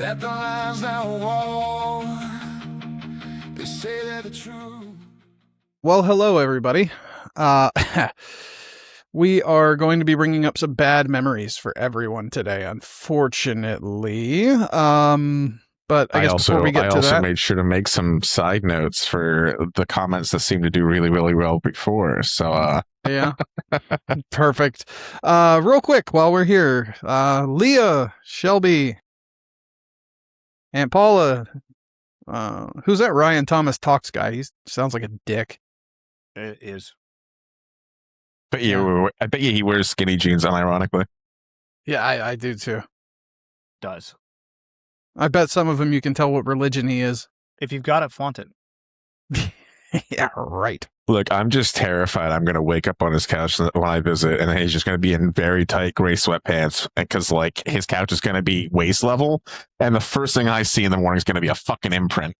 that the lines that wall, they say they're the truth. Well, hello, everybody. We are going to be bringing up some bad memories for everyone today, unfortunately. But I guess before we get to that, made sure to make some side notes for the comments that seemed to do really, really well before. So, yeah, perfect. Real quick, while we're here, Leah, Shelby, Aunt Paula, who's that Ryan Thomas Talks guy? He sounds like a dick. It is. I bet you he wears skinny jeans unironically. Yeah, I do too. Does. I bet some of them you can tell what religion he is. If you've got it, flaunt it. Yeah, right. Look, I'm just terrified I'm going to wake up on his couch when I visit, and he's just going to be in very tight gray sweatpants, because like his couch is going to be waist level, and the first thing I see in the morning is going to be a fucking imprint.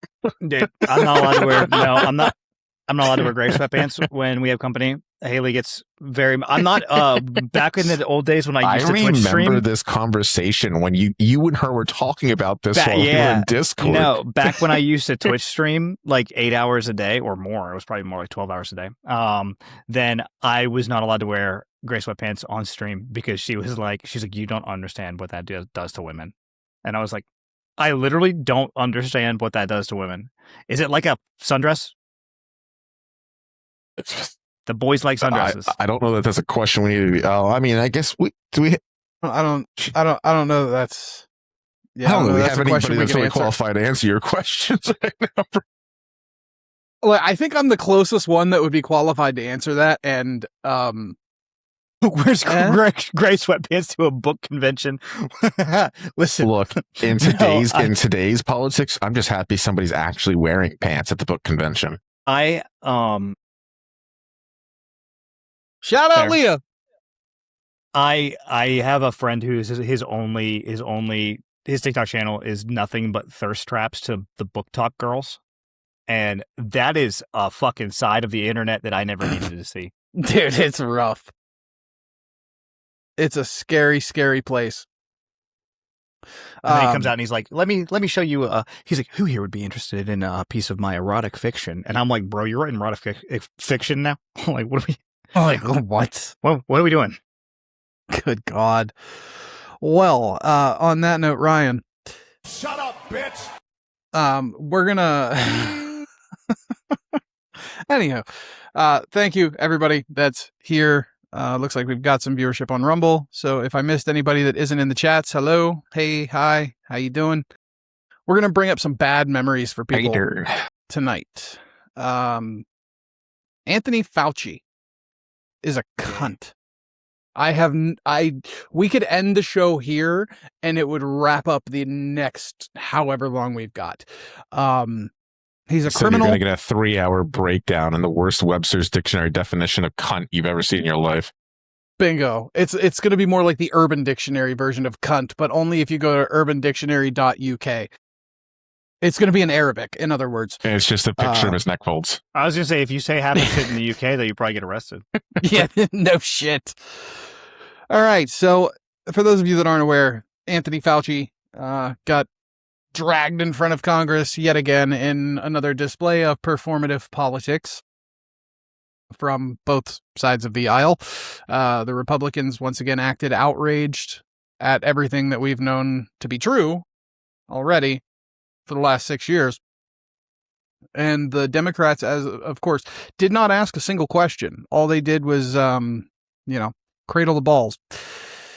Dude, I'm not allowed to wear. No, I'm not allowed to wear gray sweatpants when we have company. Haley gets very. I'm not. Back in the old days when I used to Twitch stream. I remember this conversation when you and her were talking about this while we were in Discord. No, back when I used to Twitch stream like 8 hours a day or more. It was probably more like 12 hours a day. Then I was not allowed to wear gray sweatpants on stream because she's like, you don't understand what that does to women, and I was like, I literally don't understand what that does to women. Is it like a sundress? It's just. The boys like sundresses. I don't know that that's a question we need to be. Oh, I mean, I guess we. I don't know that that's. Yeah, I don't know. We that's have a question anybody that's really answer. qualified to answer your questions right now. Well, I think I'm the closest one that would be qualified to answer that, and where's gray sweatpants to a book convention? Listen, look, in today's politics, I'm just happy somebody's actually wearing pants at the book convention. Shout out, Leah. I have a friend who's his TikTok channel is nothing but thirst traps to the book talk girls, and that is a fucking side of the internet that I never needed to see. Dude, it's rough. It's a scary, scary place. And then he comes out and he's like, "Let me show you." He's like, "Who here would be interested in a piece of my erotic fiction?" And I'm like, "Bro, you're writing erotic fiction now? Like, what are we?" Like, what? What are we doing? Good God. Well, on that note, Ryan. Shut up, bitch. We're gonna. Anyhow, thank you everybody that's here. Looks like we've got some viewership on Rumble. So if I missed anybody that isn't in the chats, hello, hey, hi, how you doing? We're gonna bring up some bad memories for people tonight. Anthony Fauci is a cunt. We could end the show here and it would wrap up the next however long we've got. He's a criminal. You're going to get a 3-hour breakdown in the worst Webster's Dictionary definition of cunt you've ever seen in your life. Bingo. It's going to be more like the Urban Dictionary version of cunt, but only if you go to urbandictionary.uk. It's going to be in Arabic, in other words. And it's just a picture of his neck folds. I was going to say, if you say half the shit in the UK, then you probably get arrested. Yeah, no shit. All right, so for those of you that aren't aware, Anthony Fauci got dragged in front of Congress yet again in another display of performative politics from both sides of the aisle. The Republicans once again acted outraged at everything that we've known to be true already for the last 6 years. And the Democrats, as of course, did not ask a single question. All they did was, cradle the balls.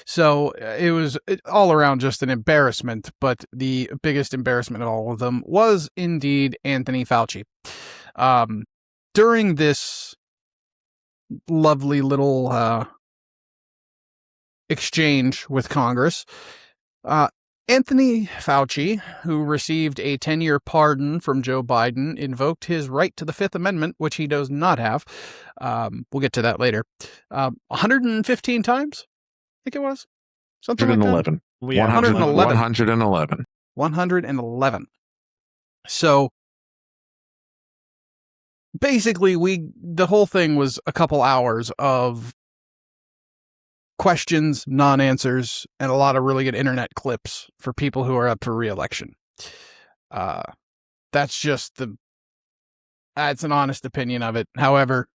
So it was all around just an embarrassment. But the biggest embarrassment of all of them was indeed Anthony Fauci. During this lovely little exchange with Congress, Anthony Fauci, who received a 10-year pardon from Joe Biden, invoked his right to the Fifth Amendment, which he does not have. We'll get to that later. 115 times, I think it was. Something 111. Like that. 111. 111. So basically, the whole thing was a couple hours of questions, non-answers, and a lot of really good internet clips for people who are up for re-election. That's just that's an honest opinion of it. However,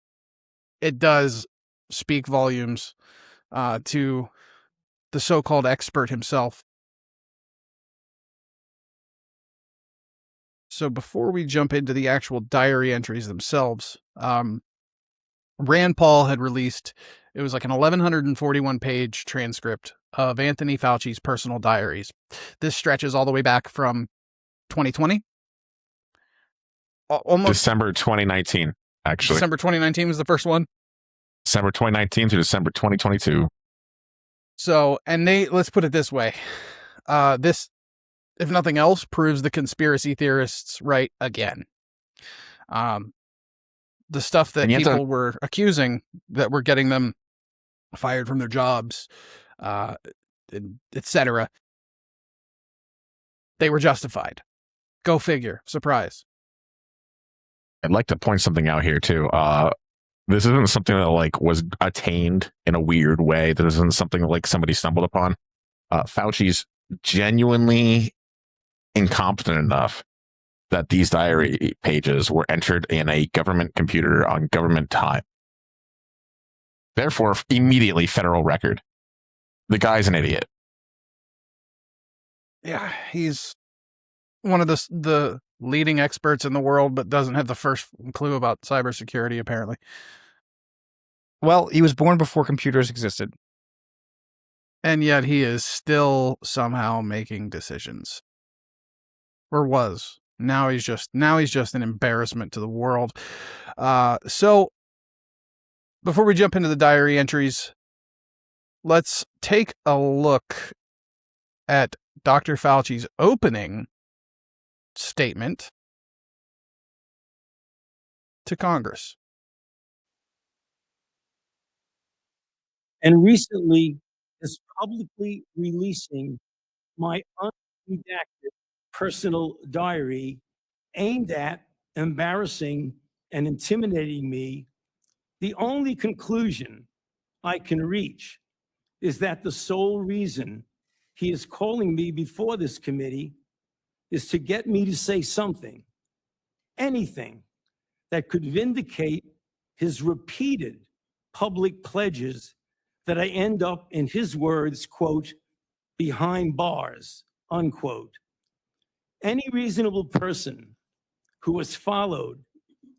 it does speak volumes to the so-called expert himself. So before we jump into the actual diary entries themselves, Rand Paul had released, it was like an 1,141 page transcript of Anthony Fauci's personal diaries. This stretches all the way back from 2020. Almost December 2019, actually. December 2019 was the first one. December 2019 to December 2022. So, and let's put it this way. This, if nothing else, proves the conspiracy theorists right again. The stuff that people were accusing that were getting them fired from their jobs, etc., they were justified. Go figure. Surprise. I'd like to point something out here too. This isn't something that like was attained in a weird way. This isn't something that like somebody stumbled upon. Fauci's genuinely incompetent enough that these diary pages were entered in a government computer on government time. Therefore, immediately federal record. The guy's an idiot. Yeah, he's one of the leading experts in the world, but doesn't have the first clue about cybersecurity, apparently. Well, he was born before computers existed. And yet he is still somehow making decisions. Or was. Now he's just an embarrassment to the world. So before we jump into the diary entries, let's take a look at Dr. Fauci's opening statement to Congress. And recently is publicly releasing my unredacted personal diary aimed at embarrassing and intimidating me. The only conclusion I can reach is that the sole reason he is calling me before this committee is to get me to say something, anything, that could vindicate his repeated public pledges that I end up, in his words, quote, behind bars, unquote. Any reasonable person who has followed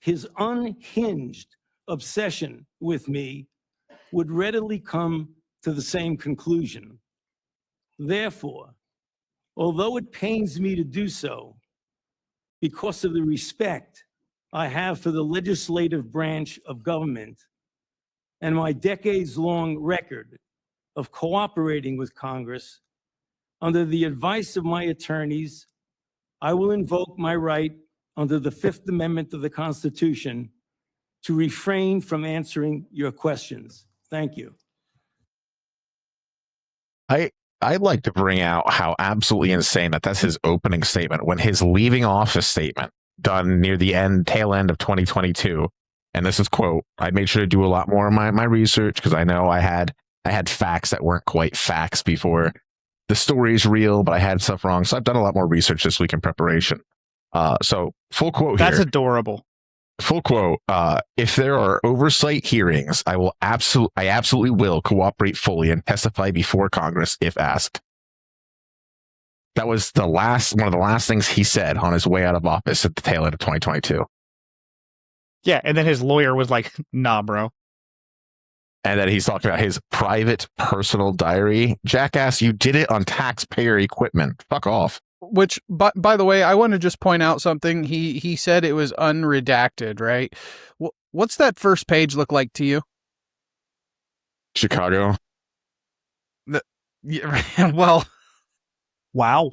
his unhinged obsession with me would readily come to the same conclusion. Therefore, although it pains me to do so, because of the respect I have for the legislative branch of government and my decades-long record of cooperating with Congress, under the advice of my attorneys, I will invoke my right under the Fifth Amendment of the Constitution to refrain from answering your questions. Thank you. I'd like to bring out how absolutely insane that's his opening statement when his leaving office statement done near the tail end of 2022. And this is quote, I made sure to do a lot more of my research because I know I had facts that weren't quite facts before. The story is real, but I had stuff wrong. So I've done a lot more research this week in preparation. So full quote here. That's adorable. Full quote. If there are oversight hearings, I absolutely will cooperate fully and testify before Congress if asked. That was one of the last things he said on his way out of office at the tail end of 2022. Yeah, and then his lawyer was like, nah, bro. And then he's talking about his private personal diary. Jackass, you did it on taxpayer equipment. Fuck off. Which, by the way, I want to just point out something. He said it was unredacted, right? What's that first page look like to you? Chicago. Yeah, well. Wow.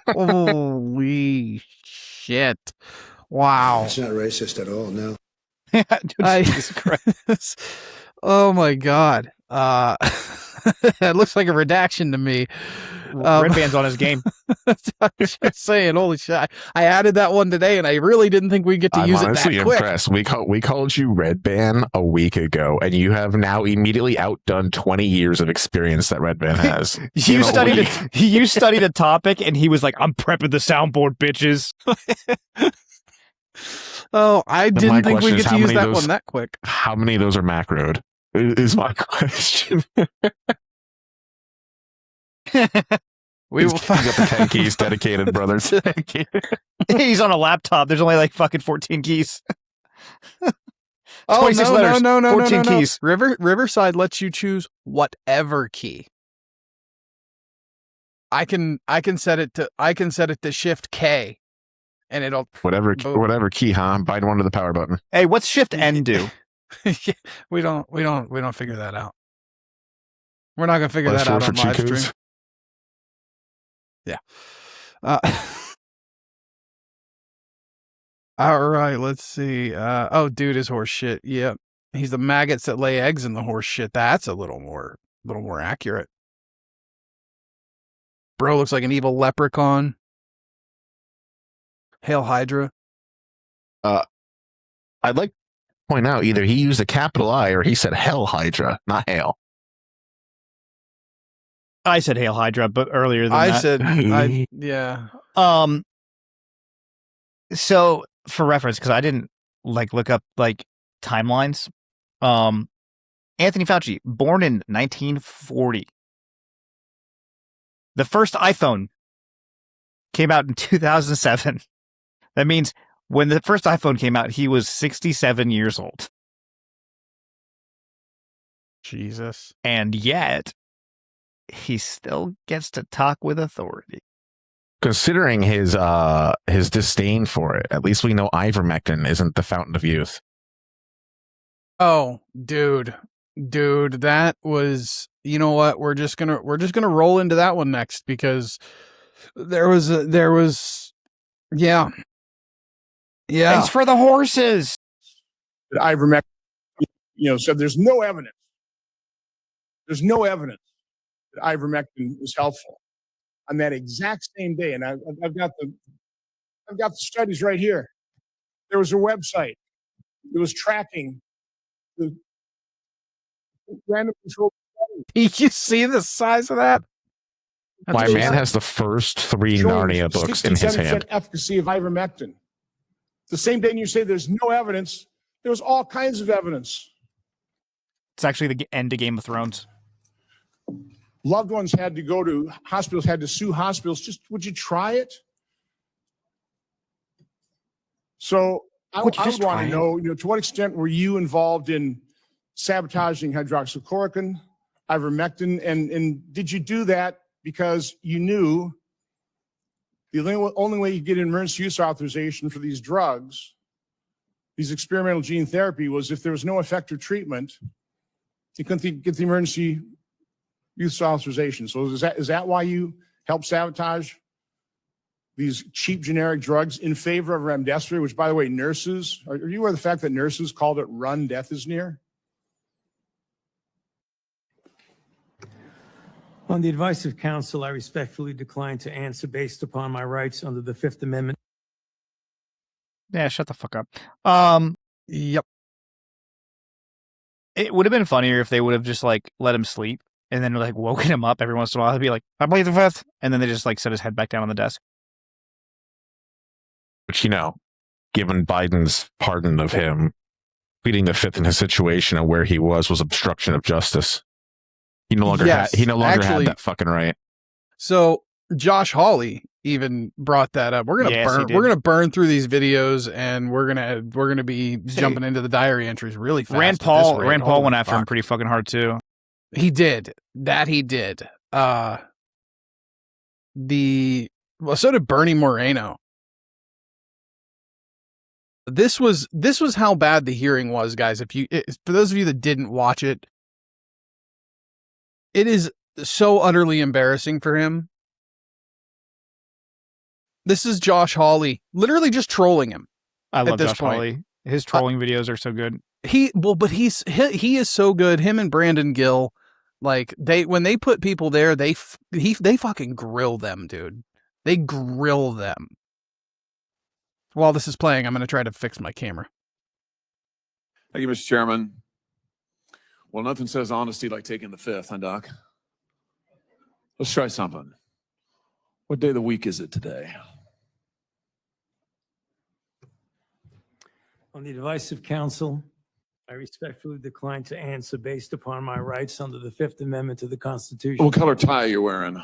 Holy shit. Wow. It's not racist at all, no. Jesus Christ. Oh my God. It looks like a redaction to me. Red Band's on his game. I'm just saying, holy shit. I added that one today, and I really didn't think we'd get to use it that quick. I'm honestly impressed. We called you Red Band a week ago, and you have now immediately outdone 20 years of experience that Red Band has. You studied a topic, and he was like, I'm prepping the soundboard, bitches. Oh, I didn't think we'd get to use that one that quick. How many of those are macroed? Is my question. We will find out the 10 keys dedicated, brother. He's on a laptop. There's only like fucking 14 keys. Oh, 26 letters, no, 14 keys. Riverside lets you choose whatever key. I can set it to Shift K, and it'll whatever key, huh? I'm biting one to the power button. Hey, what's Shift N do? we don't figure that out. We're not gonna figure that out on live stream. Yeah. All right, let's see. Oh, dude is horse shit. Yeah. He's the maggots that lay eggs in the horse shit. That's a little more accurate. Bro looks like an evil leprechaun. Hail Hydra. I'd like to point out either he used a capital I or he said Hell Hydra, not Hail. I said Hail Hydra, but earlier than that. Yeah. So for reference, because I didn't look up timelines. Anthony Fauci, born in 1940. The first iPhone came out in 2007. That means when the first iPhone came out, he was 67 years old. Jesus. And yet, he still gets to talk with authority. Considering his disdain for it, at least we know ivermectin isn't the fountain of youth. Oh, dude, that was, you know what? We're just gonna roll into that one next, because there was yeah. Thanks for the horses. Ivermectin, said there's no evidence. There's no evidence that ivermectin is helpful. On that exact same day, and I've got the studies right here. There was a website that was tracking the random control studies. Did you see the size of that? My man has the first 3 Narnia books in his hand. Efficacy of ivermectin. The same day you say there's no evidence, there was all kinds of evidence. It's actually the end of Game of Thrones. Loved ones had to go to hospitals, had to sue hospitals. Just, would you try it? So I would want to know, to what extent were you involved in sabotaging hydroxychloroquine, ivermectin, and did you do that because you knew the only way you get an emergency use authorization for these drugs, these experimental gene therapy, was if there was no effective treatment, you couldn't get the emergency use authorization. So is that why you helped sabotage these cheap generic drugs in favor of remdesivir, which, by the way, are you aware of the fact that nurses called it run, death is near? On the advice of counsel, I respectfully decline to answer based upon my rights under the Fifth Amendment. Yeah, shut the fuck up. Yep. It would have been funnier if they would have just let him sleep and then woken him up every once in a while. He'd be like, I plead the fifth. And then they just set his head back down on the desk. Which, given Biden's pardon of him, pleading the fifth in his situation and where he was obstruction of justice. He no longer had that fucking right. So Josh Hawley even brought that up. We're gonna burn through these videos, and we're gonna be jumping into the diary entries really fast. Rand Paul went after him pretty fucking hard too. He did. He did. So did Bernie Moreno. This was how bad the hearing was, guys. For those of you that didn't watch it, it is so utterly embarrassing for him. This is Josh Hawley literally just trolling him. I love Josh Hawley. His trolling videos are so good. He is so good. Him and Brandon Gill, when they put people there, they fucking grill them, dude. They grill them. While this is playing, I'm going to try to fix my camera. Thank you, Mr. Chairman. Well, nothing says honesty like taking the fifth, huh, Doc? Let's try something. What day of the week is it today? On the advice of counsel, I respectfully decline to answer based upon my rights under the Fifth Amendment to the Constitution. What color tie are you wearing?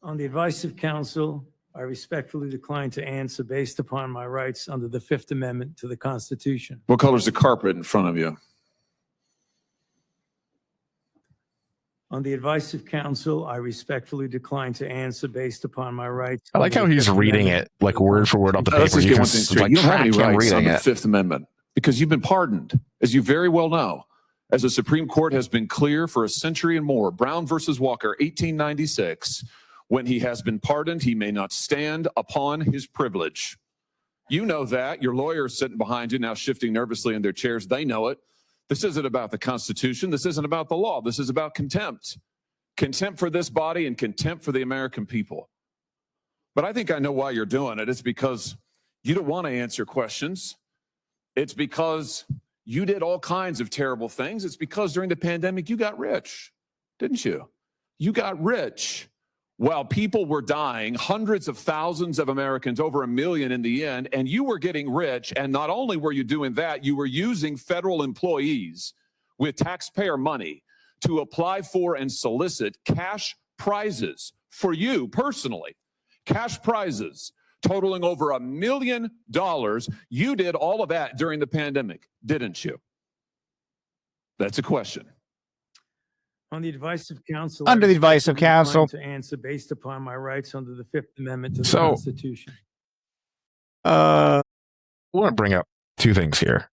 On the advice of counsel, I respectfully decline to answer based upon my rights under the Fifth Amendment to the Constitution. What color is the carpet in front of you? On the advice of counsel, I respectfully decline to answer based upon my rights. I like how he's reading it like word for word off the paper. Let's just You get can one thing straight. like You don't have any track him rights reading under the it. Fifth Amendment because you've been pardoned, as you very well know. As the Supreme Court has been clear for a century and more, Brown versus Walker, 1896, when he has been pardoned, he may not stand upon his privilege. You know that. Your lawyers sitting behind you now shifting nervously in their chairs. They know it. This isn't about the Constitution. This isn't about the law. This is about contempt. Contempt for this body and contempt for the American people. But I think I know why you're doing it. It's because you don't want to answer questions. It's because you did all kinds of terrible things. It's because during the pandemic, you got rich, didn't you? You got rich while people were dying, hundreds of thousands of Americans, over 1 million in the end, and you were getting rich. And not only were you doing that, you were using federal employees with taxpayer money to apply for and solicit cash prizes for you personally, cash prizes totaling over $1 million. You did all of that during the pandemic, didn't you? That's a question. On the advice of counsel. Under the advice of counsel. To answer based upon my rights under the Fifth Amendment to the So, Constitution. I want to bring up two things here.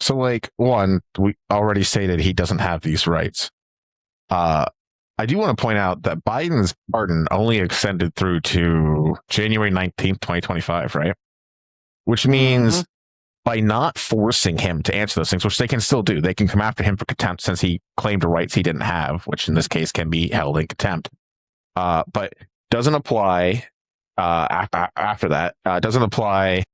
So, like, one, we already stated he doesn't have these rights. I do want to point out that Biden's pardon only extended through to January 19th, 2025, right? Which means by not forcing him to answer those things, which they can still do, they can come after him for contempt since he claimed rights he didn't have, which in this case can be held in contempt. But doesn't apply after that. Doesn't apply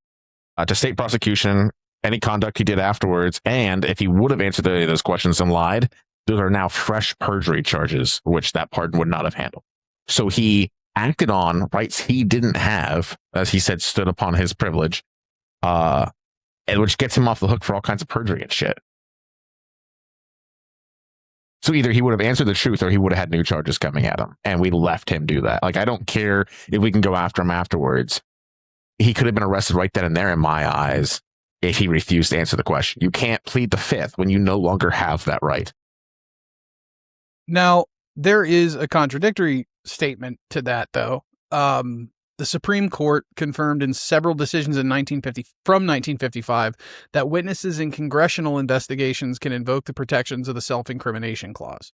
to state prosecution, any conduct he did afterwards, and if he would have answered any of those questions and lied, those are now fresh perjury charges, which that pardon would not have handled. So he acted on rights he didn't have, as he said, stood upon his privilege, and which gets him off the hook for all kinds of perjury and shit. So either he would have answered the truth or he would have had new charges coming at him, and we left him do that. Like, I don't care if we can go after him afterwards. He could have been arrested right then and there in my eyes if he refused to answer the question. You can't plead the fifth when you no longer have that right. Now, there is a contradictory statement to that, though. The Supreme Court confirmed in several decisions from 1955 that witnesses in congressional investigations can invoke the protections of the self-incrimination clause.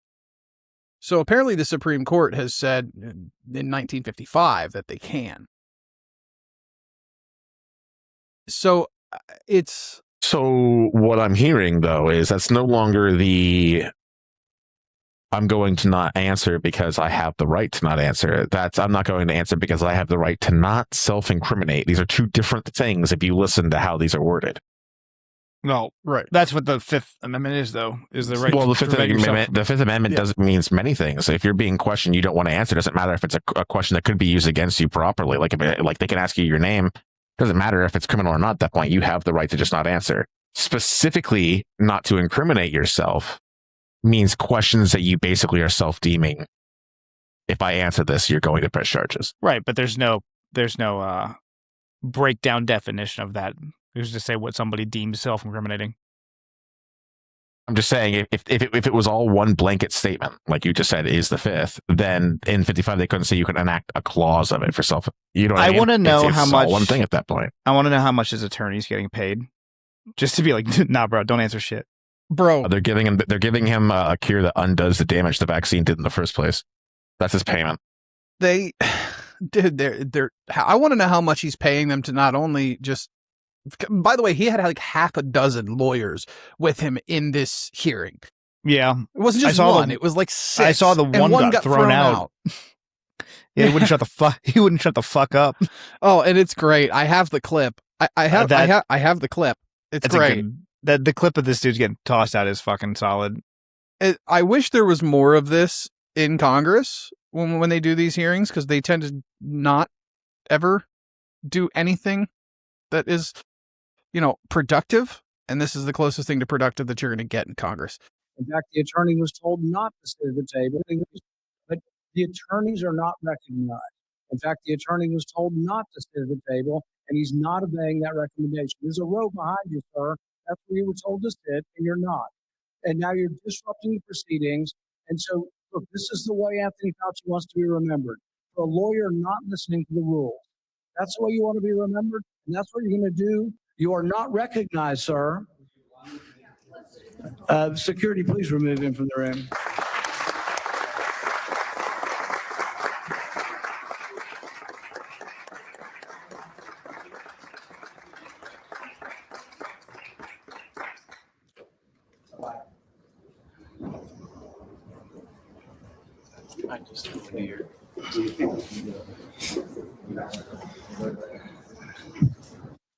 So apparently the Supreme Court has said in 1955 that they can. So it's... So what I'm hearing, though, is that's no longer the... I'm going to not answer because I have the right to not answer. That's I'm not going to answer because I have the right to not self-incriminate. These are two different things if you listen to how these are worded. No, right. That's what the Fifth Amendment is, though, is the right well, to the Fifth prevent yourself Amendment, the Fifth Amendment doesn't means many things. If you're being questioned, you don't want to answer. It doesn't matter if it's a question that could be used against you properly. Like, like they can ask you your name. Doesn't matter if it's criminal or not at that point. You have the right to just not answer. Specifically, not to incriminate yourself means questions that you basically are self-deeming. If I answer this, you're going to press charges. Right, but there's no breakdown definition of that. There's just say what somebody deems self-incriminating. I'm just saying, if it was all one blanket statement, like you just said, is the fifth, then in 55 they couldn't say you could enact a clause of it for self. You know what I mean? want to know it's how all much. one thing at that point. I want to know how much his attorney's getting paid, just to be like, nah, bro, don't answer shit. Bro, They're giving him a cure that undoes the damage the vaccine did in the first place. That's his payment. they, dude, they're. I want to know how much he's paying them to not only just. By the way, he had like half a dozen lawyers with him in this hearing. Yeah, It wasn't just one; it was like 6. I saw the and one got thrown out. Yeah, he wouldn't shut the fuck. He wouldn't shut the fuck up. Oh, and it's great. I have the clip. I have the clip. It's great. The clip of this dude getting tossed out is fucking solid. I wish there was more of this in Congress when they do these hearings, because they tend to not ever do anything that is, productive. And this is the closest thing to productive that you're going to get in Congress. In fact, the attorney was told not to sit at the table, but the attorneys are not recognized. In fact, the attorney was told not to sit at the table, and he's not obeying that recommendation. There's a row behind you, sir. That's where you were told to sit, and you're not. And now you're disrupting the proceedings. And so, look, this is the way Anthony Fauci wants to be remembered. For a lawyer not listening to the rules. That's the way you want to be remembered, and that's what you're going to do. You are not recognized, sir. Security, please remove him from the room.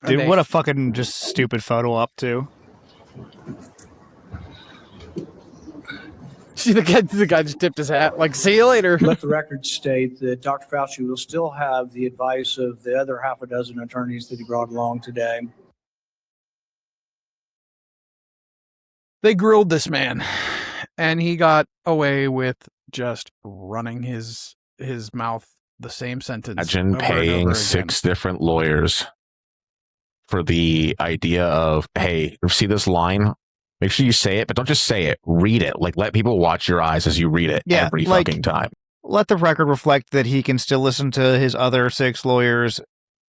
Dude, what a fucking just stupid photo up too. See, the guy just tipped his hat. Like, see you later. Let the record state that Dr. Fauci will still have the advice of the other half a dozen attorneys that he brought along today. They grilled this man, and he got away with just running his mouth the same sentence. Imagine paying 6 different lawyers for the idea of, hey, see this line? Make sure you say it, but don't just say it. Read it. Like, let people watch your eyes as you read it every fucking time. Let the record reflect that he can still listen to his other 6 lawyers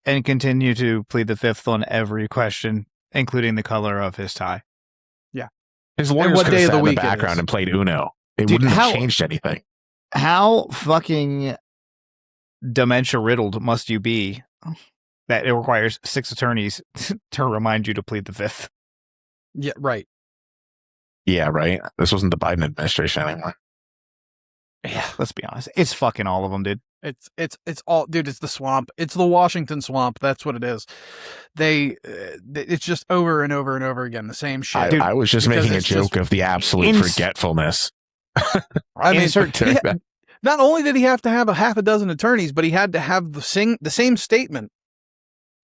and continue to plead the fifth on every question, including the color of his tie. Yeah. His lawyers could have sat in the background and played Uno. It wouldn't have changed anything. How fucking dementia-riddled must you be that it requires 6 attorneys to remind you to plead the fifth? Yeah, right. Yeah, right. This wasn't the Biden administration anymore. Yeah, let's be honest. It's fucking all of them, dude. It's all, dude. It's the swamp. It's the Washington swamp. That's what it is. It's just over and over and over again the same shit. I was just making a joke of the absolute forgetfulness. I mean, not only did he have to have a half a dozen attorneys, but he had to have the same statement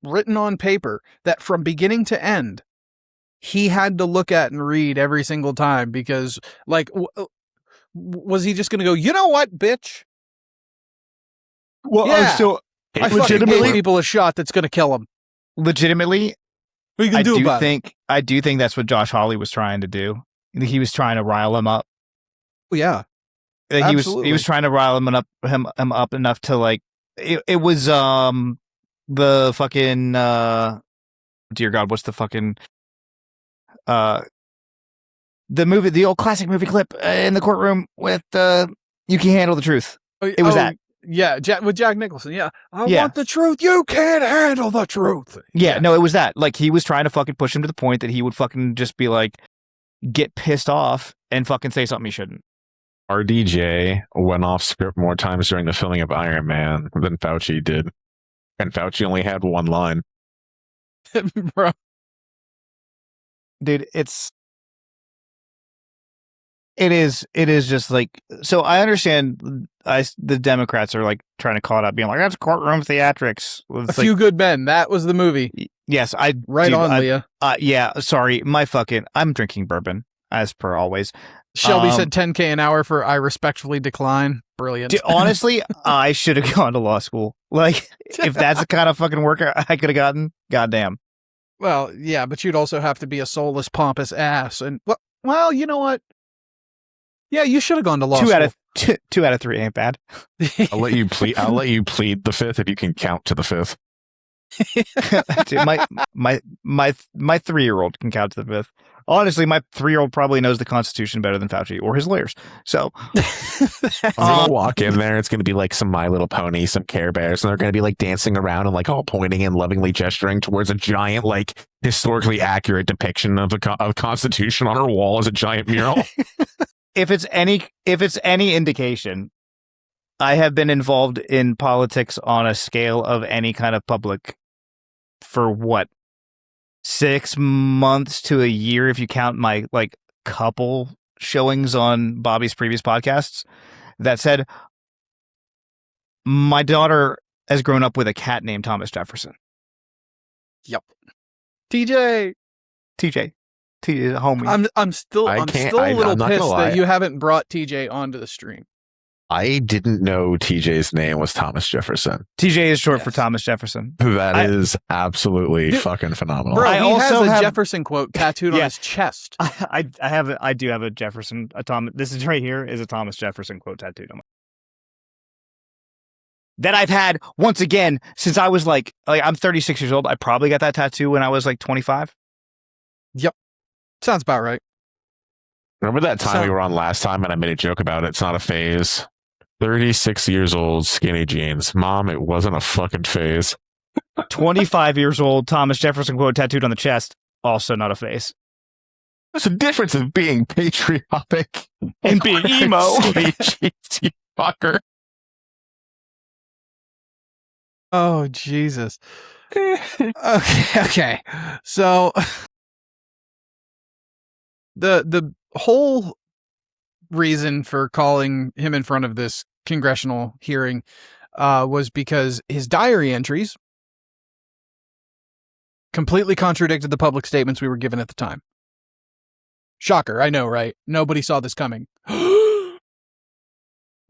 written on paper that from beginning to end he had to look at and read every single time, because, like, was he just going to go, you know what, bitch? Well, yeah, I legitimately gave people a shot that's going to kill him. Legitimately, what you can do about it? I do think that's what Josh Hawley was trying to do. He was trying to rile him up. Yeah, he was trying to rile him up enough to, like, it was the fucking dear God, what's the fucking the old classic movie clip in the courtroom with You Can't Handle the Truth. It was that. Yeah, with Jack Nicholson. Yeah. I want the truth. You can't handle the truth. Yeah, no, it was that. Like, he was trying to fucking push him to the point that he would fucking just be like, get pissed off and fucking say something he shouldn't. RDJ went off script more times during the filming of Iron Man than Fauci did. And Fauci only had one line. Bro. Dude, it is just like, so I understand the Democrats are like trying to call it out, being like, that's courtroom theatrics. A Few Good Men. That was the movie. Yes. Leah. Yeah. Sorry. I'm drinking bourbon as per always. Shelby said $10K an hour for I respectfully decline. Brilliant. Dude, honestly, I should have gone to law school. Like, if that's the kind of fucking work I could have gotten, goddamn. Well, yeah, but you'd also have to be a soulless, pompous ass. And, well, you know what? Yeah, you should have gone to law school. 2 out of 3 ain't bad. I'll let you plead the fifth if you can count to the fifth. Dude, my 3-year-old can count to the fifth. Honestly, my 3-year-old probably knows the Constitution better than Fauci or his lawyers. So I'm gonna walk in there. It's gonna be like some My Little Pony, some Care Bears, and they're gonna be like dancing around and like all pointing and lovingly gesturing towards a giant, like, historically accurate depiction of a Constitution on her wall as a giant mural. If it's any indication, I have been involved in politics on a scale of any kind of public for what, 6 months to a year if you count my like couple showings on Bobby's previous podcasts. That said, my daughter has grown up with a cat named Thomas Jefferson. Yep. TJ, homie. I'm still a little pissed that you haven't brought TJ onto the stream. I didn't know TJ's name was Thomas Jefferson. TJ is short for Thomas Jefferson. That is absolutely fucking phenomenal. Bro, he also has a Jefferson quote tattooed on his chest. I do have a Jefferson. This is right here is a Thomas Jefferson quote tattooed on my. That I've had once again since I was like I'm 36 years old. I probably got that tattoo when I was like 25. Yep, sounds about right. Remember that time we were on last time and I made a joke about it's not a phase? 36 years old, skinny jeans. Mom, it wasn't a fucking phase. 25 years old, Thomas Jefferson quote tattooed on the chest. Also not a phase. There's a difference of being patriotic and being emo. Skinny jeans, you fucker. Oh, Jesus. Okay. So the whole reason for calling him in front of this congressional hearing was because his diary entries completely contradicted the public statements we were given at the time. Shocker, I know, right? Nobody saw this coming.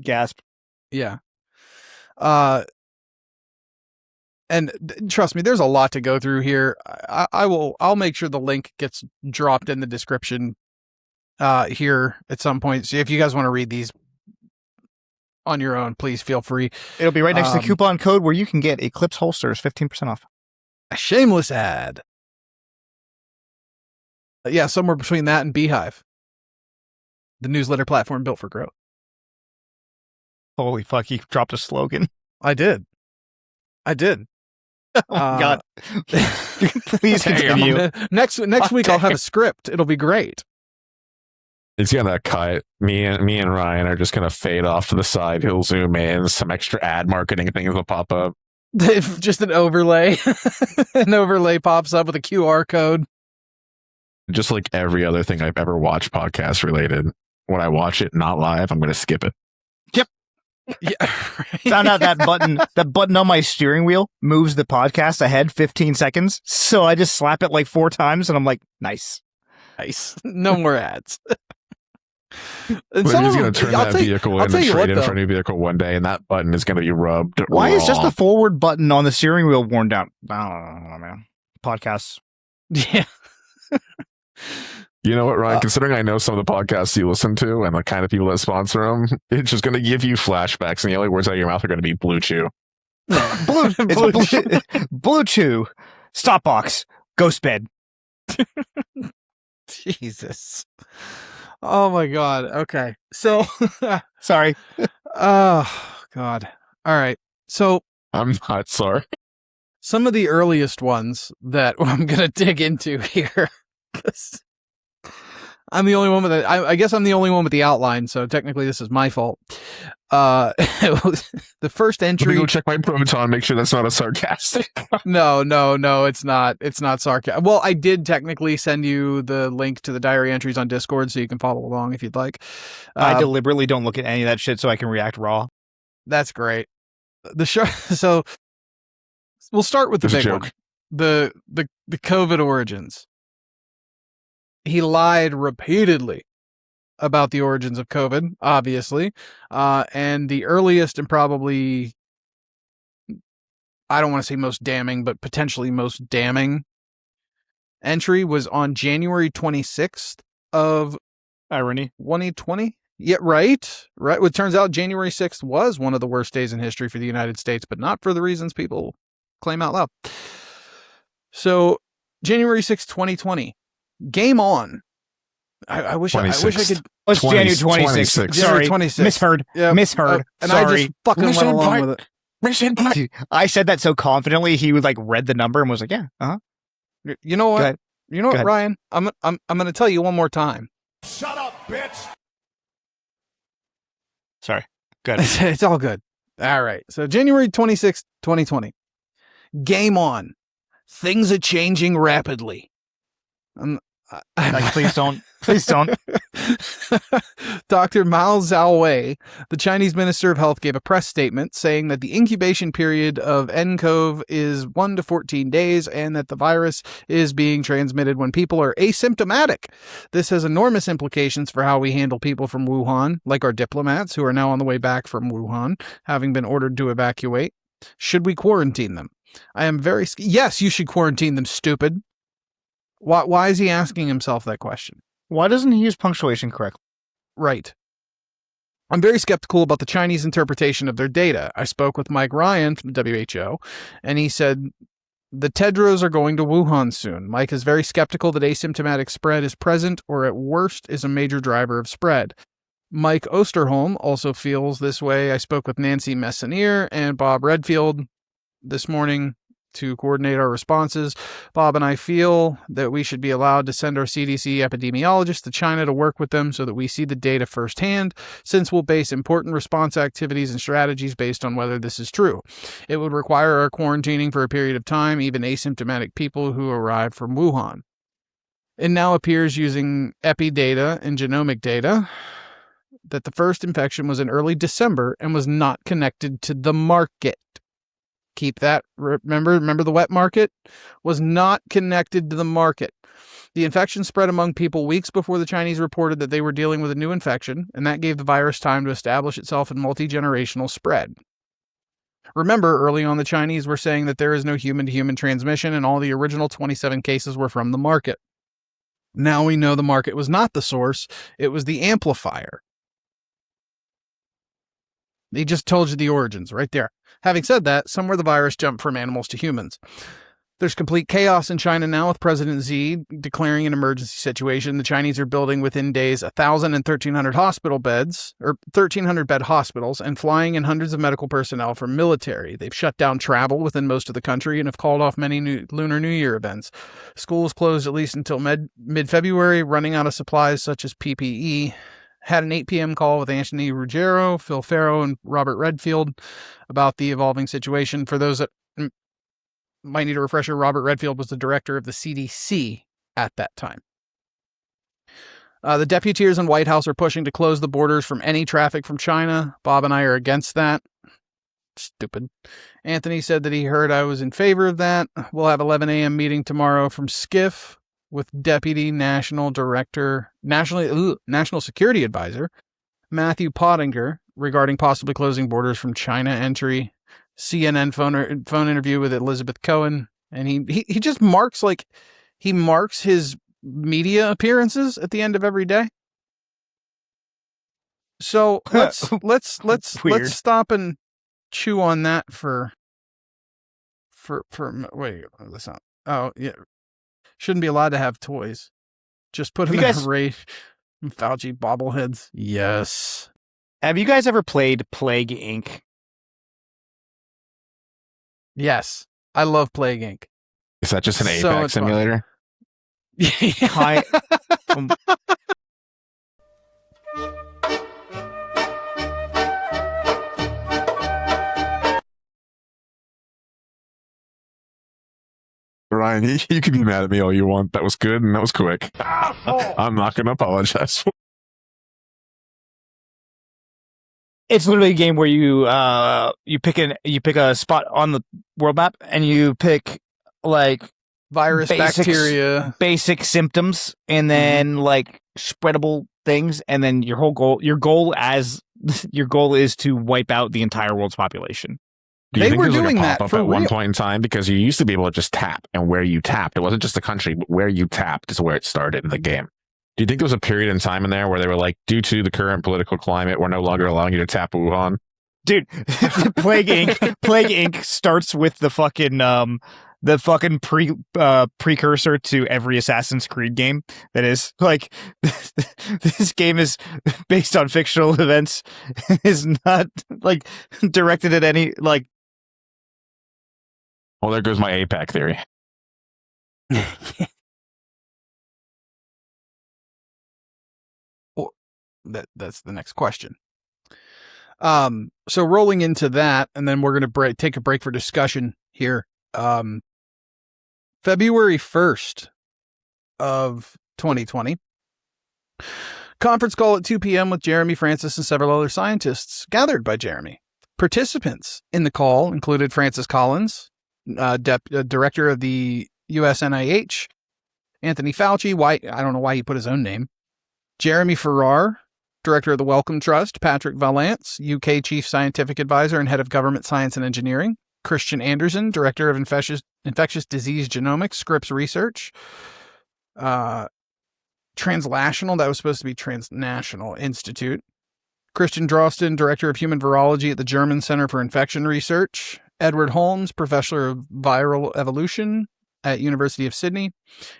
Gasp. Yeah. And trust me, there's a lot to go through here. I'll make sure the link gets dropped in the description here at some point. So if you guys want to read these on your own, please feel free. It'll be right next to the coupon code where you can get Eclipse holsters 15% off. A shameless ad. Yeah, somewhere between that and Beehive, the newsletter platform built for growth. Holy fuck, he dropped a slogan. I did. Oh my God. Please continue. Next week I'll have a script. It'll be great. It's gonna cut. Me and Ryan are just gonna fade off to the side. He'll zoom in. Some extra ad marketing things will pop up. Just an overlay. An overlay pops up with a QR code. Just like every other thing I've ever watched podcast related. When I watch it not live, I'm gonna skip it. Yep. Yeah. Found out that button on my steering wheel moves the podcast ahead 15 seconds. So I just slap it like 4 times and I'm like, nice. No more ads. He's going to turn that vehicle in and trade in for a new vehicle one day, and that button is going to be rubbed. Why is just the forward button on the steering wheel worn down? I don't know, man. Podcasts. Yeah. You know what, Ryan? Considering I know some of the podcasts you listen to and the kind of people that sponsor them, it's just going to give you flashbacks, and the only words out of your mouth are going to be Blue Chew. Blue Chew. Stopbox. Ghost bed. Jesus. Oh my God. Okay. So sorry. Oh God. All right. So I'm not sorry. Some of the earliest ones that I'm going to dig into here. I'm the only one with I guess I'm the only one with the outline, so technically this is my fault. The first entry. Let me go check my Proton, make sure that's not a sarcastic. No, it's not. It's not sarcastic. Well, I did technically send you the link to the diary entries on Discord, so you can follow along if you'd like. I deliberately don't look at any of that shit so I can react raw. That's great. So we'll start with the big one. The COVID origins. He lied repeatedly about the origins of COVID, obviously. And the earliest and probably, I don't want to say most damning, but potentially most damning entry was on January 26th of irony 2020. Yeah, right. Well, it turns out January 6th was one of the worst days in history for the United States, but not for the reasons people claim out loud. So January 6th, 2020. Game on. I wish I could. It's January 26th. Sorry, 26th. Misheard. Yeah. Misheard. And sorry. I just fucking went along with it. Dude, I said that so confidently. He would like read the number and was like, "Yeah, You know what? You know what, Ryan? I'm going to tell you one more time. Shut up, bitch. Sorry. Good. It's all good. All right. So January 26th, 2020. Game on. Things are changing rapidly. Like, please don't. Please don't. Dr. Mao Zhaowei, the Chinese Minister of Health, gave a press statement saying that the incubation period of nCoV is 1 to 14 days and that the virus is being transmitted when people are asymptomatic. This has enormous implications for how we handle people from Wuhan, like our diplomats who are now on the way back from Wuhan, having been ordered to evacuate. Should we quarantine them? I am very... Yes, you should quarantine them, stupid. Why is he asking himself that question? Why doesn't he use punctuation correctly? Right. I'm very skeptical about the Chinese interpretation of their data. I spoke with Mike Ryan from WHO, and he said the Tedros are going to Wuhan soon. Mike is very skeptical that asymptomatic spread is present or at worst is a major driver of spread. Mike Osterholm also feels this way. I spoke with Nancy Messonnier and Bob Redfield this morning to coordinate our responses. Bob and I feel that we should be allowed to send our CDC epidemiologists to China to work with them so that we see the data firsthand, since we'll base important response activities and strategies based on whether this is true. It would require our quarantining for a period of time, even asymptomatic people who arrive from Wuhan. It now appears using epi data and genomic data that the first infection was in early December and was not connected to the market. Keep that. Remember the wet market was not connected to the market. The infection spread among people weeks before the Chinese reported that they were dealing with a new infection, and that gave the virus time to establish itself in multi-generational spread. Remember, early on, the Chinese were saying that there is no human-to-human transmission, and all the original 27 cases were from the market. Now we know the market was not the source, it was the amplifier. He just told you the origins right there. Having said that, somewhere the virus jumped from animals to humans. There's complete chaos in China now with President Xi declaring an emergency situation. The Chinese are building within days 1,000 and 1,300 hospital beds, or 1,300 bed hospitals, and flying in hundreds of medical personnel from military. They've shut down travel within most of the country and have called off many Lunar New Year events. Schools closed at least until mid-February, running out of supplies such as PPE. Had an 8 p.m. call with Anthony Ruggiero, Phil Farrow, and Robert Redfield about the evolving situation. For those that might need a refresher, Robert Redfield was the director of the CDC at that time. The deputies in White House are pushing to close the borders from any traffic from China. Bob and I are against that. Stupid. Anthony said that he heard I was in favor of that. We'll have 11 a.m. meeting tomorrow from SCIF with Deputy National Security Advisor Matthew Pottinger regarding possibly closing borders from China entry. CNN phone interview with Elizabeth Cohen, and he just marks his media appearances at the end of every day. So let's stop and chew on that for wait, that's not. Oh yeah. Shouldn't be allowed to have toys. Just put them in Ray Fauci bobbleheads. Yes. Have you guys ever played Plague Inc? Yes. I love Plague Inc. Is that just an APEX simulator? Yeah. Ryan, you can be mad at me all you want. That was good and that was quick. I'm not going to apologize. It's literally a game where you pick a spot on the world map and you pick like virus, bacteria, basic symptoms, and then like spreadable things, and then your goal is to wipe out the entire world's population. Do you think there's like a pop-up at one point in time? Because you used to be able to just tap, and where you tapped, it wasn't just the country, but where you tapped is where it started in the game. Do you think there was a period in time in there where they were like, due to the current political climate, we're no longer allowing you to tap Wuhan? Dude, Plague Inc. starts with the fucking precursor to every Assassin's Creed game. That is like, this game is based on fictional events. Is not like directed at any like. Well, there goes my APEC theory. Well, that's the next question. So rolling into that, and then we're going to take a break for discussion here. February 1st of 2020. Conference call at 2 p.m. with Jeremy Francis and several other scientists gathered by Jeremy. Participants in the call included Francis Collins, director of the US NIH, Anthony Fauci, I don't know why he put his own name, Jeremy Farrar, director of the Wellcome Trust, Patrick Vallance, UK chief scientific advisor and head of government science and engineering, Christian Anderson, director of infectious disease genomics, Scripps Research, Translational, that was supposed to be Transnational Institute, Christian Drosten, director of human virology at the German Center for Infection Research, Edward Holmes, professor of viral evolution at University of Sydney,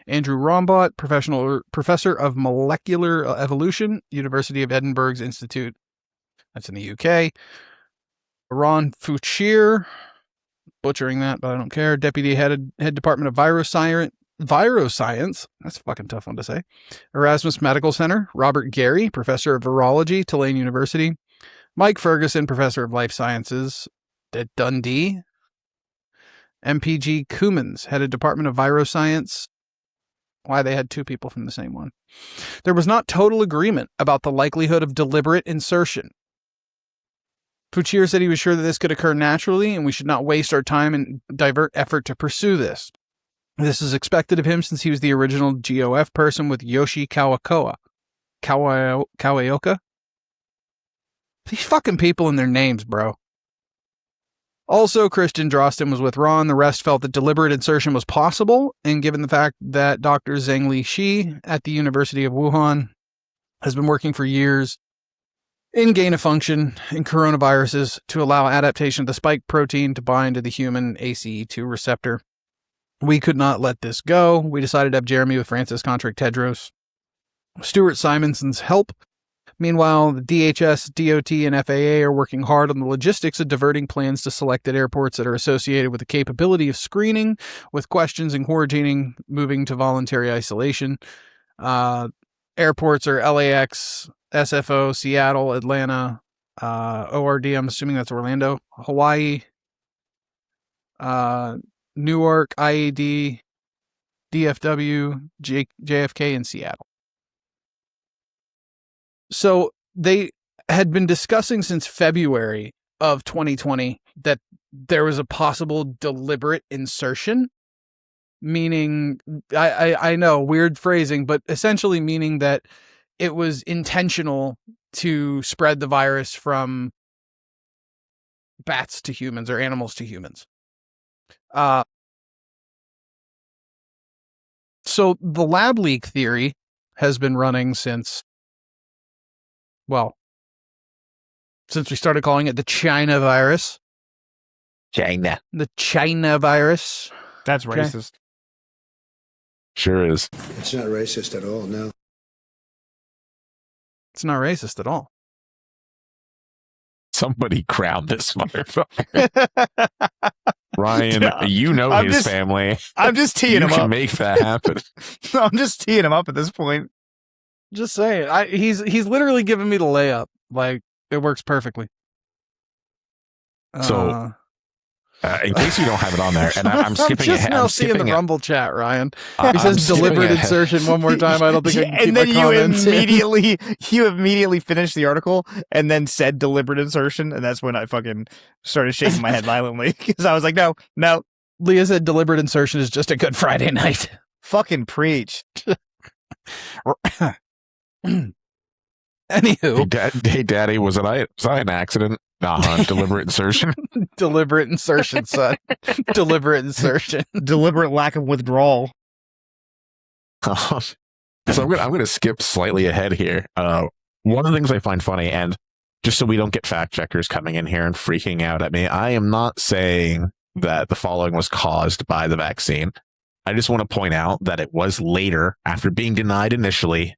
Andrew Rombot, professor of molecular evolution, University of Edinburgh's Institute, that's in the UK, Ron Fouchier, butchering that, but I don't care, deputy head department of viroscience, that's a fucking tough one to say, Erasmus Medical Center, Robert Gary, professor of virology, Tulane University, Mike Ferguson, professor of life sciences at Dundee, MPG Coomans, head of department of viroscience. Why they had two people from the same one. There was not total agreement about the likelihood of deliberate insertion. Fouchier said he was sure that this could occur naturally and we should not waste our time and divert effort to pursue this. This is expected of him since he was the original GOF person with Yoshi Kawaoka. These fucking people and their names, bro. Also, Christian Drosten was with Ron. The rest felt that deliberate insertion was possible, and given the fact that Dr. Zhengli Shi at the University of Wuhan has been working for years in gain-of-function in coronaviruses to allow adaptation of the spike protein to bind to the human ACE2 receptor, we could not let this go. We decided to have Jeremy with Francis Contract Tedros, Stuart Simonson's help. Meanwhile, the DHS, DOT, and FAA are working hard on the logistics of diverting plans to selected airports that are associated with the capability of screening, with questions and quarantining moving to voluntary isolation. Airports are LAX, SFO, Seattle, Atlanta, ORD, I'm assuming that's Orlando, Hawaii, Newark, IAD, DFW, JFK, and Seattle. So they had been discussing since February of 2020 that there was a possible deliberate insertion, meaning, I know, weird phrasing, but essentially meaning that it was intentional to spread the virus from bats to humans or animals to humans. So the lab leak theory has been running since we started calling it the China virus. The China virus. That's racist. Sure is. It's not racist at all, no. It's not racist at all. Somebody crown this motherfucker. Ryan, you know his family. I'm just teeing him up. You can make that happen. I'm just teeing him up at this point. Just saying. He's literally giving me the layup. Like, it works perfectly. So, in case you don't have it on there, and I'm skipping just ahead. now I'm seeing the skipping Rumble chat, Ryan. He says deliberate insertion one more time. I don't think I can keep and then my comments you immediately finished the article and then said deliberate insertion, and that's when I fucking started shaking my head violently because I was like, no. Leah said deliberate insertion is just a good Friday night. Fucking preach. Anywho, hey, Daddy, was I an accident? Nah, deliberate insertion. Deliberate insertion, son. Deliberate insertion. Deliberate lack of withdrawal. So I'm gonna skip slightly ahead here. One of the things I find funny, and just so we don't get fact checkers coming in here and freaking out at me, I am not saying that the following was caused by the vaccine. I just want to point out that it was later, after being denied initially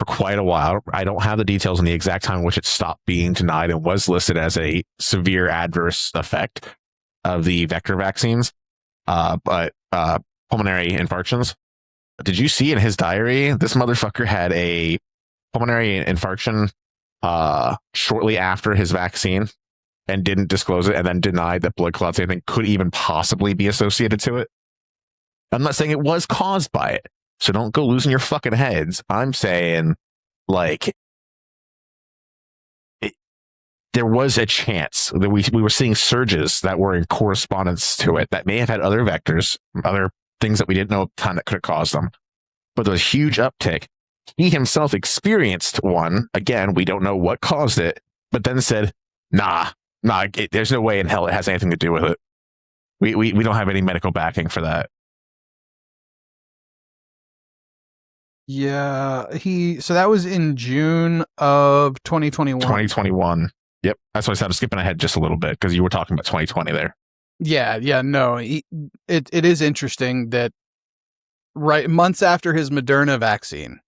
for quite a while. I don't have the details on the exact time in which it stopped being denied and was listed as a severe adverse effect of the vector vaccines, but pulmonary infarctions. Did you see in his diary, this motherfucker had a pulmonary infarction shortly after his vaccine and didn't disclose it, and then denied that blood clots anything could even possibly be associated to it. I'm not saying it was caused by it, so don't go losing your fucking heads. I'm saying, like, there was a chance that we were seeing surges that were in correspondence to it that may have had other vectors, other things that we didn't know at the time that could have caused them. But there was a huge uptick. He himself experienced one. Again, we don't know what caused it, but then said, nah, there's no way in hell it has anything to do with it. We don't have any medical backing for that. Yeah, so that was in June of 2021. 2021. Yep. That's why I said I'm skipping ahead just a little bit because you were talking about 2020 there. Yeah, no. It is interesting that right months after his Moderna vaccine,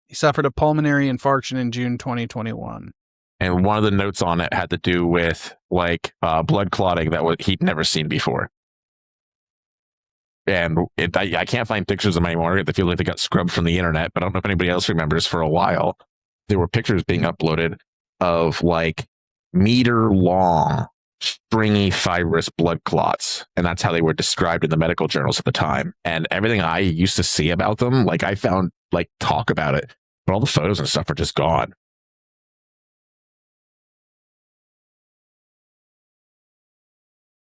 he suffered a pulmonary infarction in June 2021. And one of the notes on it had to do with like blood clotting that he'd never seen before. And I can't find pictures of them anymore. I feel like they got scrubbed from the internet, but I don't know if anybody else remembers. For a while, there were pictures being uploaded of like meter-long, stringy, fibrous blood clots. And that's how they were described in the medical journals at the time. And everything I used to see about them, like I found like talk about it, but all the photos and stuff are just gone.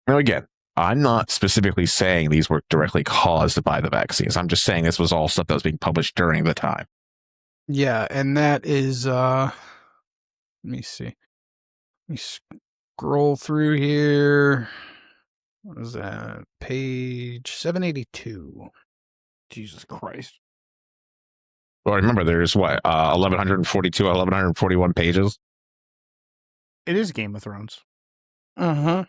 Now, again, I'm not specifically saying these were directly caused by the vaccines. I'm just saying this was all stuff that was being published during the time. Yeah, and that is, let me see. Let me scroll through here. What is that? Page 782. Jesus Christ. Well, remember, there's what, 1,142, 1,141 pages? It is Game of Thrones. Uh-huh.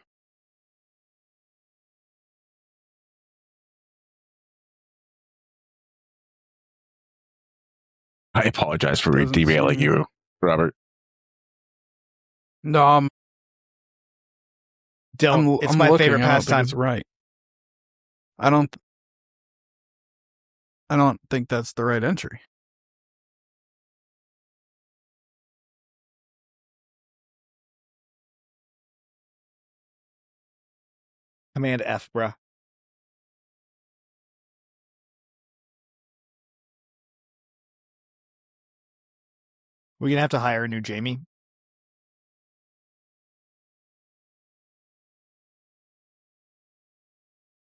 I apologize for derailing you, Robert. No, It's my looking, favorite I don't think pastime. it's right. I don't think that's the right entry. Command F, bruh. We're gonna have to hire a new Jamie.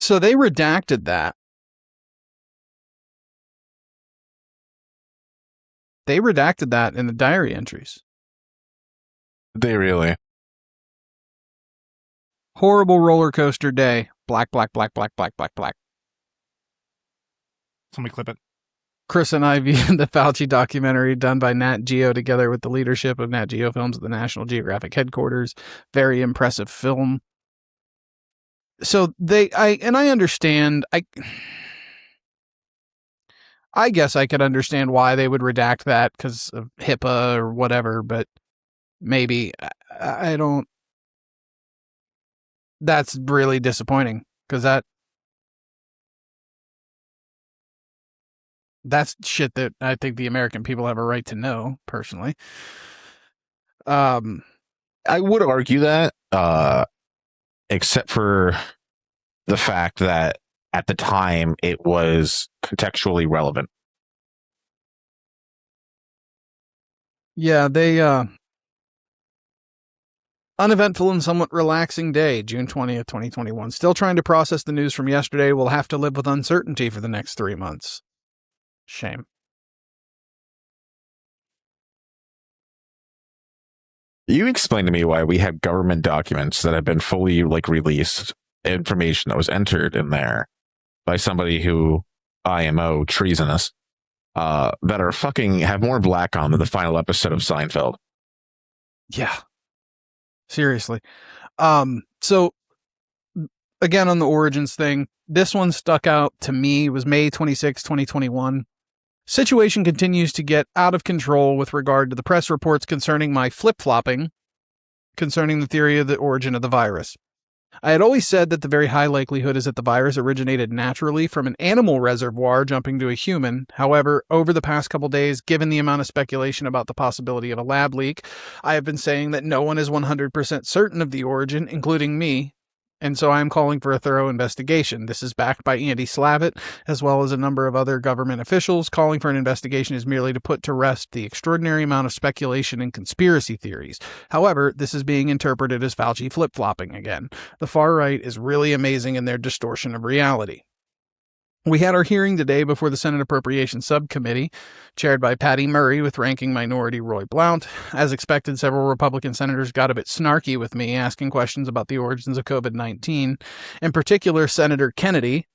So they redacted that. They redacted that in the diary entries. They really? Horrible roller coaster day. Black, black, black, black, black, black, black. Somebody clip it. Chris and I viewed the Fauci documentary done by Nat Geo together with the leadership of Nat Geo Films at the National Geographic headquarters. Very impressive film. So I understand. I guess I could understand why they would redact that because of HIPAA or whatever, but maybe I don't. That's really disappointing because that's shit that I think the American people have a right to know, personally. I would argue that, except for the fact that at the time it was contextually relevant. Yeah, they uneventful and somewhat relaxing day, June 20th, 2021. Still trying to process the news from yesterday. We'll have to live with uncertainty for the next 3 months. Shame. You explain to me why we have government documents that have been fully released, information that was entered in there by somebody who IMO treasonous, that are fucking have more black on than the final episode of Seinfeld. Yeah. Seriously. So again, on the origins thing, this one stuck out to me. It was May 26, 2021. Situation continues to get out of control with regard to the press reports concerning my flip-flopping concerning the theory of the origin of the virus. I had always said that the very high likelihood is that the virus originated naturally from an animal reservoir jumping to a human. However, over the past couple days, given the amount of speculation about the possibility of a lab leak, I have been saying that no one is 100% certain of the origin, including me. And so I am calling for a thorough investigation. This is backed by Andy Slavitt, as well as a number of other government officials. Calling for an investigation is merely to put to rest the extraordinary amount of speculation and conspiracy theories. However, this is being interpreted as Fauci flip-flopping again. The far right is really amazing in their distortion of reality. We had our hearing today before the Senate Appropriations Subcommittee, chaired by Patty Murray with Ranking Minority Roy Blount. As expected, several Republican senators got a bit snarky with me, asking questions about the origins of COVID-19. In particular, Senator Kennedy.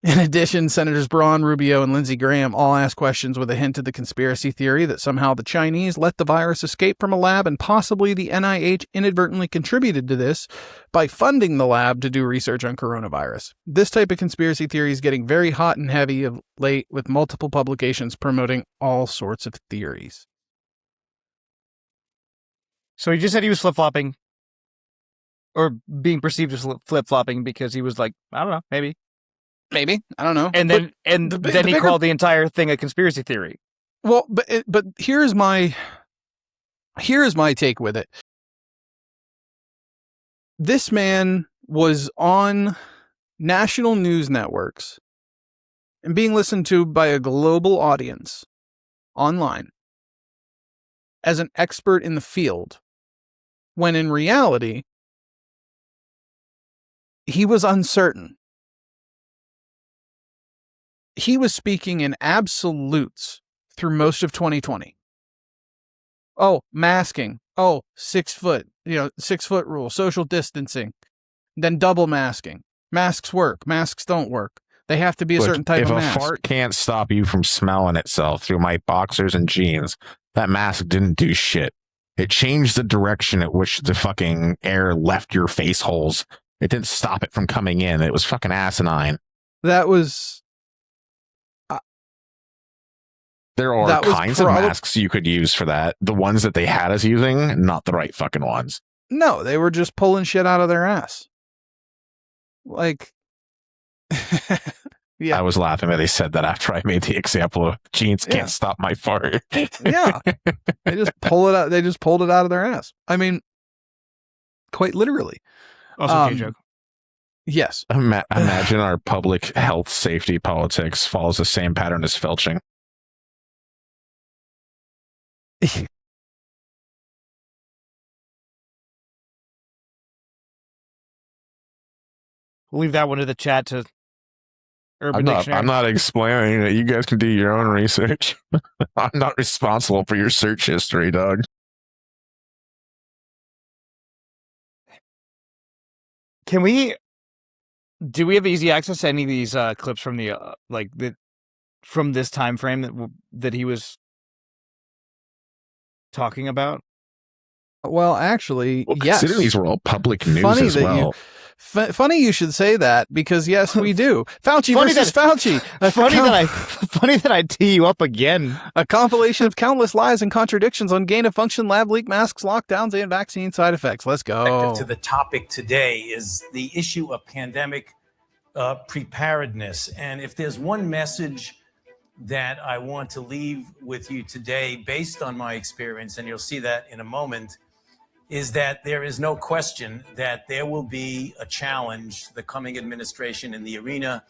In addition, Senators Braun, Rubio, and Lindsey Graham all asked questions with a hint of the conspiracy theory that somehow the Chinese let the virus escape from a lab and possibly the NIH inadvertently contributed to this by funding the lab to do research on coronavirus. This type of conspiracy theory is getting very hot and heavy of late, with multiple publications promoting all sorts of theories. So he just said he was flip-flopping, or being perceived as flip-flopping because he was like, I don't know, maybe. I don't know. And then he called the entire thing a conspiracy theory. Well, but here's my take with it. This man was on national news networks and being listened to by a global audience online as an expert in the field, when in reality, he was uncertain. He was speaking in absolutes through most of 2020. Oh, masking. Oh, 6 foot, 6 foot rule, social distancing, then double masking. Masks work. Masks don't work. They have to be a certain type of mask. If a fart can't stop you from smelling itself through my boxers and jeans, that mask didn't do shit. It changed the direction at which the fucking air left your face holes. It didn't stop it from coming in. It was fucking asinine. That was... There are kinds of masks you could use for that. The ones that they had us using, not the right fucking ones. No, they were just pulling shit out of their ass. Like, yeah. I was laughing that they said that after I made the example of jeans can't stop my fart. Yeah. They just pull it out. They just pulled it out of their ass. I mean, quite literally. Also, joke. Yes. Imagine our public health safety politics follows the same pattern as filching. We'll leave that one to the chat to Urban Dictionary. I'm not explaining it. You guys can do your own research. I'm not responsible for your search history, dog. Do we have easy access to any of these clips from the from this time frame that he was talking about? Well, actually, yes. Considering these were all public news as well. Funny you should say that, because yes, we do. Fauci versus Fauci. Funny that I tee you up again. A compilation of countless lies and contradictions on gain-of-function, lab leak, masks, lockdowns, and vaccine side effects. Let's go. To the topic today is the issue of pandemic preparedness. And if there's one message that I want to leave with you today, based on my experience, and you'll see that in a moment, is that there is no question that there will be a challenge to the coming administration in the arena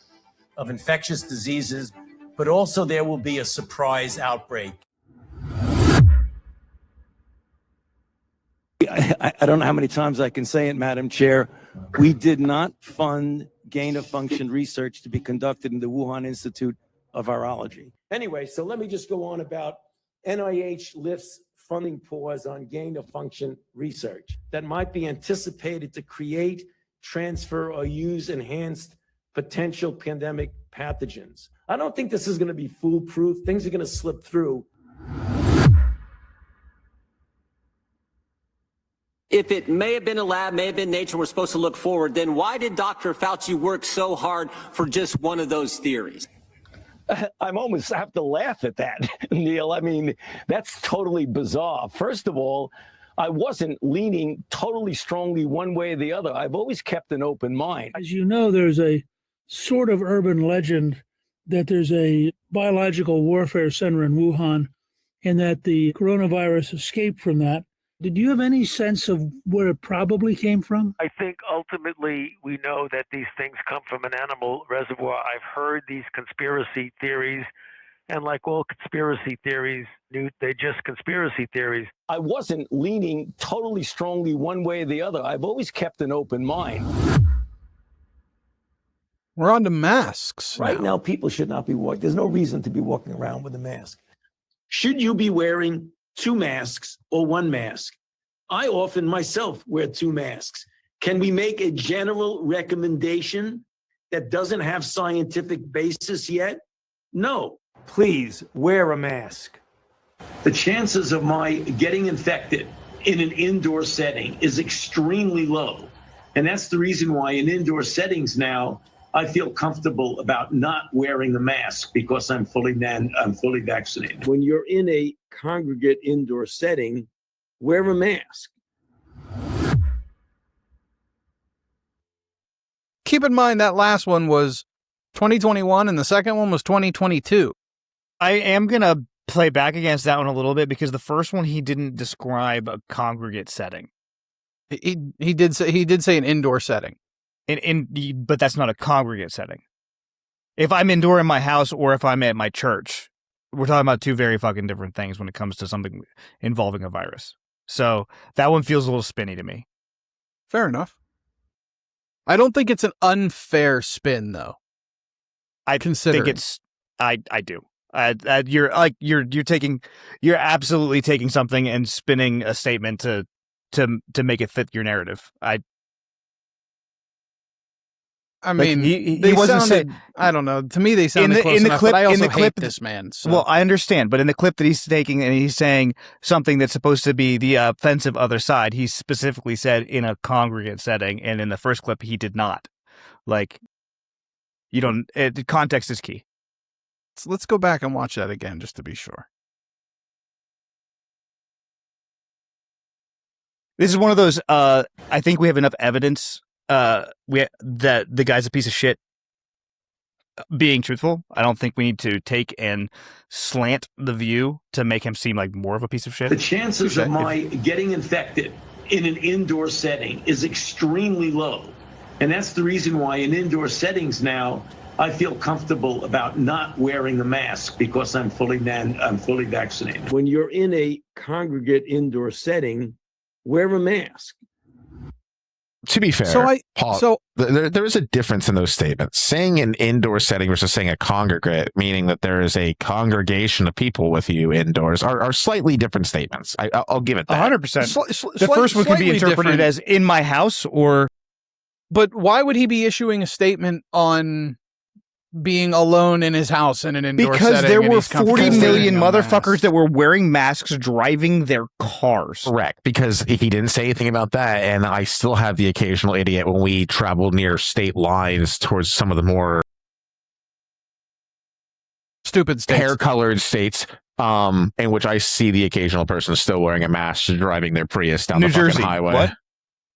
of infectious diseases, but also there will be a surprise outbreak. I don't know how many times I can say it, Madam Chair. We did not fund gain-of-function research to be conducted in the Wuhan Institute of Virology. Anyway, so let me just go on about NIH lifts funding pause on gain-of-function research that might be anticipated to create, transfer, or use enhanced potential pandemic pathogens. I don't think this is going to be foolproof. Things are going to slip through. If it may have been a lab, may have been nature, we're supposed to look forward, then why did Dr. Fauci work so hard for just one of those theories? I'm almost have to laugh at that, Neil. I mean, that's totally bizarre. First of all, I wasn't leaning totally strongly one way or the other. I've always kept an open mind. As you know, there's a sort of urban legend that there's a biological warfare center in Wuhan and that the coronavirus escaped from that. Did you have any sense of where it probably came from? I think ultimately we know that these things come from an animal reservoir. I've heard these conspiracy theories, and like all conspiracy theories, Newt, they're just conspiracy theories. I wasn't leaning totally strongly one way or the other. I've always kept an open mind. We're on to masks. Right now, people should not be walking. There's no reason to be walking around with a mask. Should you be wearing 2 masks or 1 mask? I often myself wear 2 masks. Can we make a general recommendation that doesn't have scientific basis yet? No. Please wear a mask. The chances of my getting infected in an indoor setting is extremely low. And that's the reason why in indoor settings now, I feel comfortable about not wearing a mask because I'm fully vaccinated. When you're in a congregate indoor setting, wear a mask. Keep in mind that last one was 2021 and the second one was 2022. I am going to play back against that one a little bit because the first one he didn't describe a congregate setting. He did say an indoor setting. But that's not a congregate setting. If I'm indoor in my house or if I'm at my church, we're talking about 2 very fucking different things when it comes to something involving a virus. So that one feels a little spinny to me. Fair enough. I don't think it's an unfair spin, though. I think it's. I do. You're absolutely taking something and spinning a statement to make it fit your narrative. I mean, he wasn't saying. I don't know. To me, they sounded close enough, but I also hate this man. So. Well, I understand, but in the clip that he's taking and he's saying something that's supposed to be the offensive other side, he specifically said in a congregate setting, and in the first clip, he did not. Like, you don't. Context is key. So let's go back and watch that again, just to be sure. This is one of those. I think we have enough evidence. That the guy's a piece of shit being truthful. I don't think we need to take and slant the view to make him seem like more of a piece of shit. The chances of my getting infected in an indoor setting is extremely low. And that's the reason why in indoor settings now, I feel comfortable about not wearing a mask because I'm fully vaccinated. When you're in a congregate indoor setting, wear a mask. To be fair, Paul, there is a difference in those statements. Saying an indoor setting versus saying a congregate, meaning that there is a congregation of people with you indoors, are slightly different statements. I'll give it that. 100%. The first one could be interpreted as in my house or... But why would he be issuing a statement on being alone in his house in an indoor setting? Because there were 40 million motherfuckers that were wearing masks driving their cars. Correct, because he didn't say anything about that, and I still have the occasional idiot when we travel near state lines towards some of the more stupid states, hair-colored states, in which I see the occasional person still wearing a mask driving their Prius down the fucking highway. What?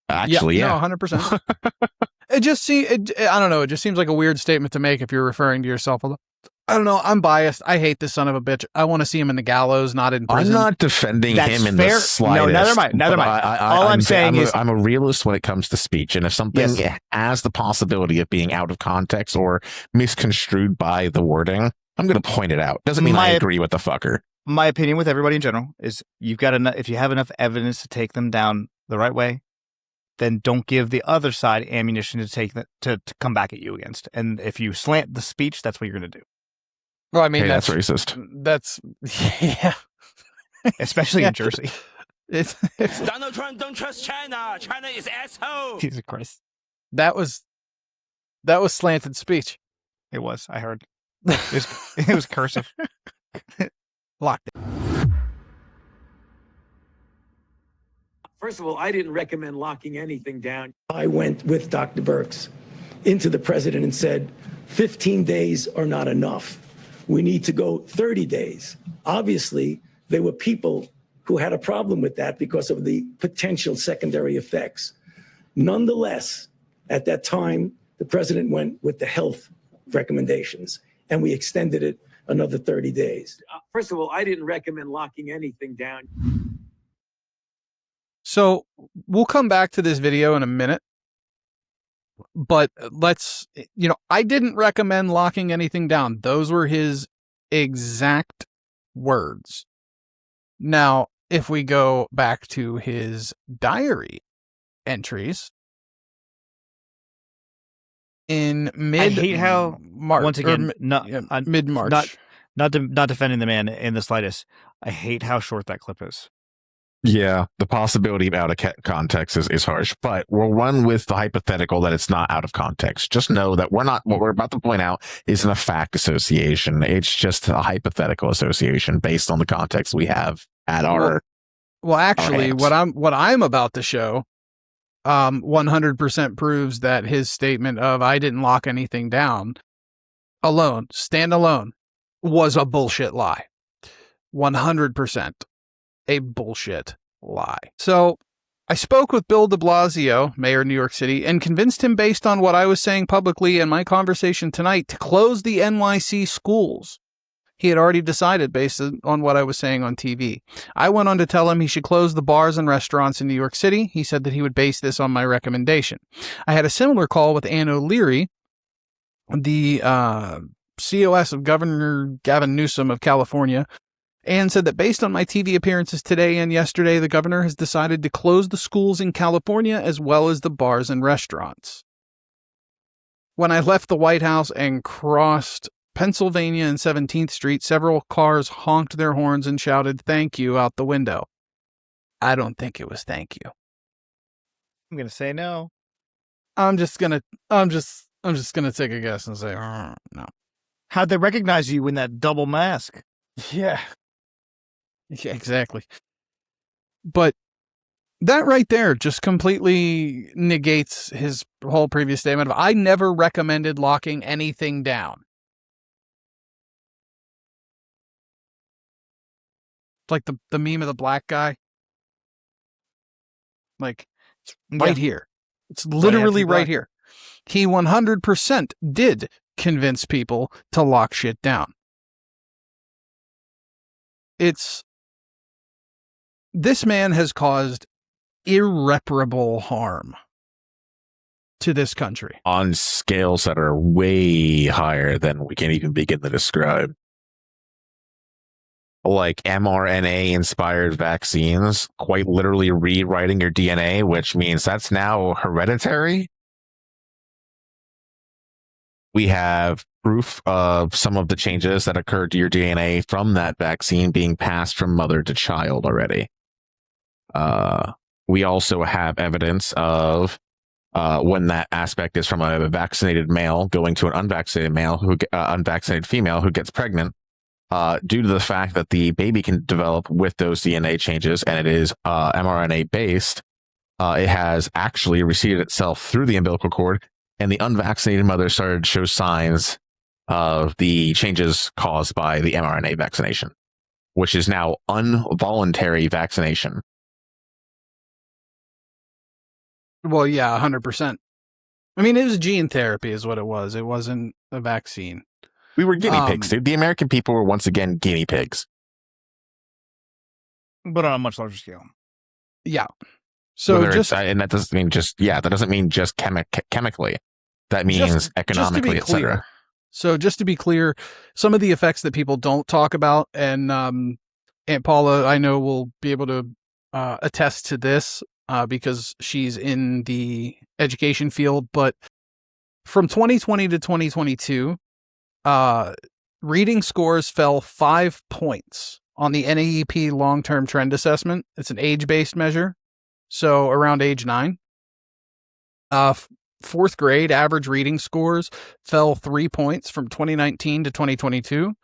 Actually, yeah. No, 100%. I don't know. It just seems like a weird statement to make if you're referring to yourself. I don't know. I'm biased. I hate this son of a bitch. I want to see him in the gallows, not in prison. I'm not defending him in the slightest. No, neither mind. All I'm saying is I'm a realist when it comes to speech. And if something has the possibility of being out of context or misconstrued by the wording, I'm going to point it out. Doesn't mean I agree with the fucker. My opinion with everybody in general is you've got enough, if you have enough evidence to take them down the right way, then don't give the other side ammunition to take to come back at you against. And if you slant the speech, that's what you're going to do. Well, I mean, that's racist. That's yeah, especially in Jersey. It's Donald Trump don't trust China. China is asshole. Jesus Christ. That was slanted speech. It was. I heard. It was cursive. Locked it. First of all, I didn't recommend locking anything down. I went with Dr. Birx into the president and said, 15 days are not enough. We need to go 30 days. Obviously, there were people who had a problem with that because of the potential secondary effects. Nonetheless, at that time, the president went with the health recommendations, and we extended it another 30 days. First of all, I didn't recommend locking anything down. So we'll come back to this video in a minute, but let's, I didn't recommend locking anything down. Those were his exact words. Now, if we go back to his diary entries in I hate how March, once again, mid-March, not defending the man in the slightest. I hate how short that clip is. Yeah, the possibility of out of context is harsh, but we'll run with the hypothetical that it's not out of context. Just know that what we're about to point out isn't a fact association. It's just a hypothetical association based on the context we have at our. Well, actually, what I'm about to show, 100% proves that his statement of "I didn't lock anything down" stand alone, was a bullshit lie. 100%. A bullshit lie. So I spoke with Bill de Blasio, mayor of New York City, and convinced him based on what I was saying publicly in my conversation tonight to close the NYC schools. He had already decided based on what I was saying on TV. I went on to tell him he should close the bars and restaurants in New York City. He said that he would base this on my recommendation. I had a similar call with Ann O'Leary, the COS of Governor Gavin Newsom of California, and said that based on my TV appearances today and yesterday, the governor has decided to close the schools in California as well as the bars and restaurants. When I left the White House and crossed Pennsylvania and 17th Street, several cars honked their horns and shouted "thank you" out the window. I don't think it was thank you. I'm going to say no. I'm just going to take a guess and say no. How'd they recognize you in that double mask? Yeah, exactly. But that right there just completely negates his whole previous statement of "I never recommended locking anything down." It's like the meme of the black guy. Like, it's right here. It's literally right here. He 100% did convince people to lock shit down. This man has caused irreparable harm to this country on scales that are way higher than we can even begin to describe. Like mRNA inspired vaccines, quite literally rewriting your DNA, which means that's now hereditary. We have proof of some of the changes that occurred to your DNA from that vaccine being passed from mother to child already. We also have evidence of when that aspect is from a vaccinated male going to an unvaccinated unvaccinated female who gets pregnant, due to the fact that the baby can develop with those DNA changes, and it is mRNA based. It has actually reseeded itself through the umbilical cord, and the unvaccinated mother started to show signs of the changes caused by the mRNA vaccination, which is now involuntary vaccination. Well, yeah, 100%. I mean, it was gene therapy is what it was. It wasn't a vaccine. We were guinea pigs. The American people were once again guinea pigs. But on a much larger scale. Yeah. So and that doesn't mean that doesn't mean just chemically. That means economically, etc. So just to be clear, some of the effects that people don't talk about, and Aunt Paula, I know, will be able to attest to this because she's in the education field, but from 2020 to 2022, reading scores fell 5 points on the NAEP long-term trend assessment. It's an age-based measure, so around age 9. Fourth grade average reading scores fell 3 points from 2019 to 2022, and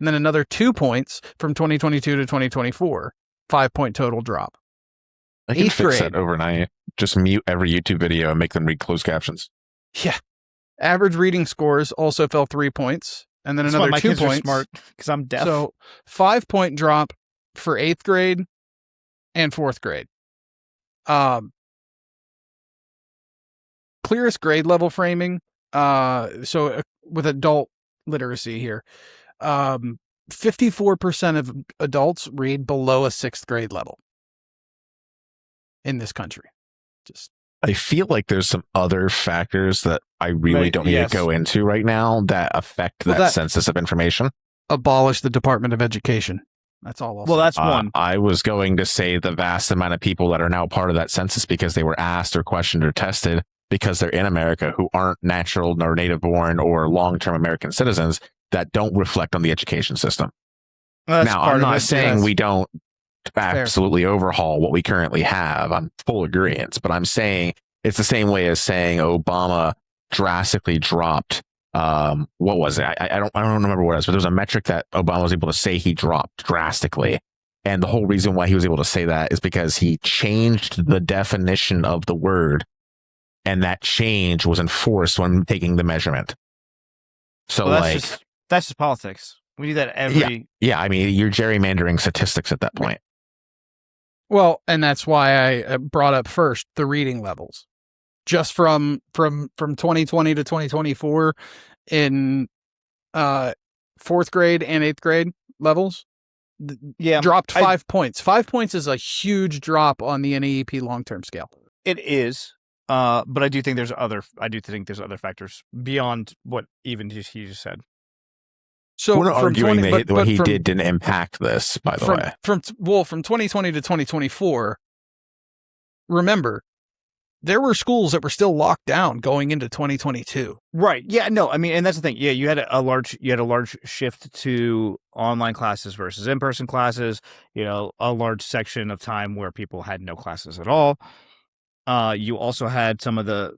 then another 2 points from 2022 to 2024. 5-point total drop. I can fix that overnight. Just mute every YouTube video and make them read closed captions. Yeah. Average reading scores also fell 3 points, and then another 2 points. Smart because I'm deaf. So 5-point drop for 8th grade, and 4th grade. Clearest grade level framing. With adult literacy here, 54% of adults read below a 6th grade level in this country. I feel like there's some other factors that I really don't need to go into right now that affect that census of information. Abolish the Department of Education. That's all. That's one. I was going to say the vast amount of people that are now part of that census because they were asked or questioned or tested because they're in America who aren't natural nor native born or long-term American citizens that don't reflect on the education system. Now, I'm not saying we don't absolutely overhaul what we currently have. I'm full agreement, but I'm saying it's the same way as saying Obama drastically dropped. What was it? I don't remember what it was, but there was a metric that Obama was able to say he dropped drastically. And the whole reason why he was able to say that is because he changed the definition of the word. And that change was enforced when taking the measurement. So that's just politics. We do that every. Yeah. I mean, you're gerrymandering statistics at that point. Well, and that's why I brought up first the reading levels. Just from 2020 to 2024 in 4th grade and 8th grade levels, dropped 5 points. 5 points is a huge drop on the NEEP long-term scale. It is. But I do think there's other factors beyond what even he just said. So we're not arguing that what he did didn't impact this, by the way. From 2020 to 2024, remember, there were schools that were still locked down going into 2022. Right. Yeah. No. I mean, and that's the thing. Yeah, you had a large shift to online classes versus in-person classes. A large section of time where people had no classes at all. You also had some of the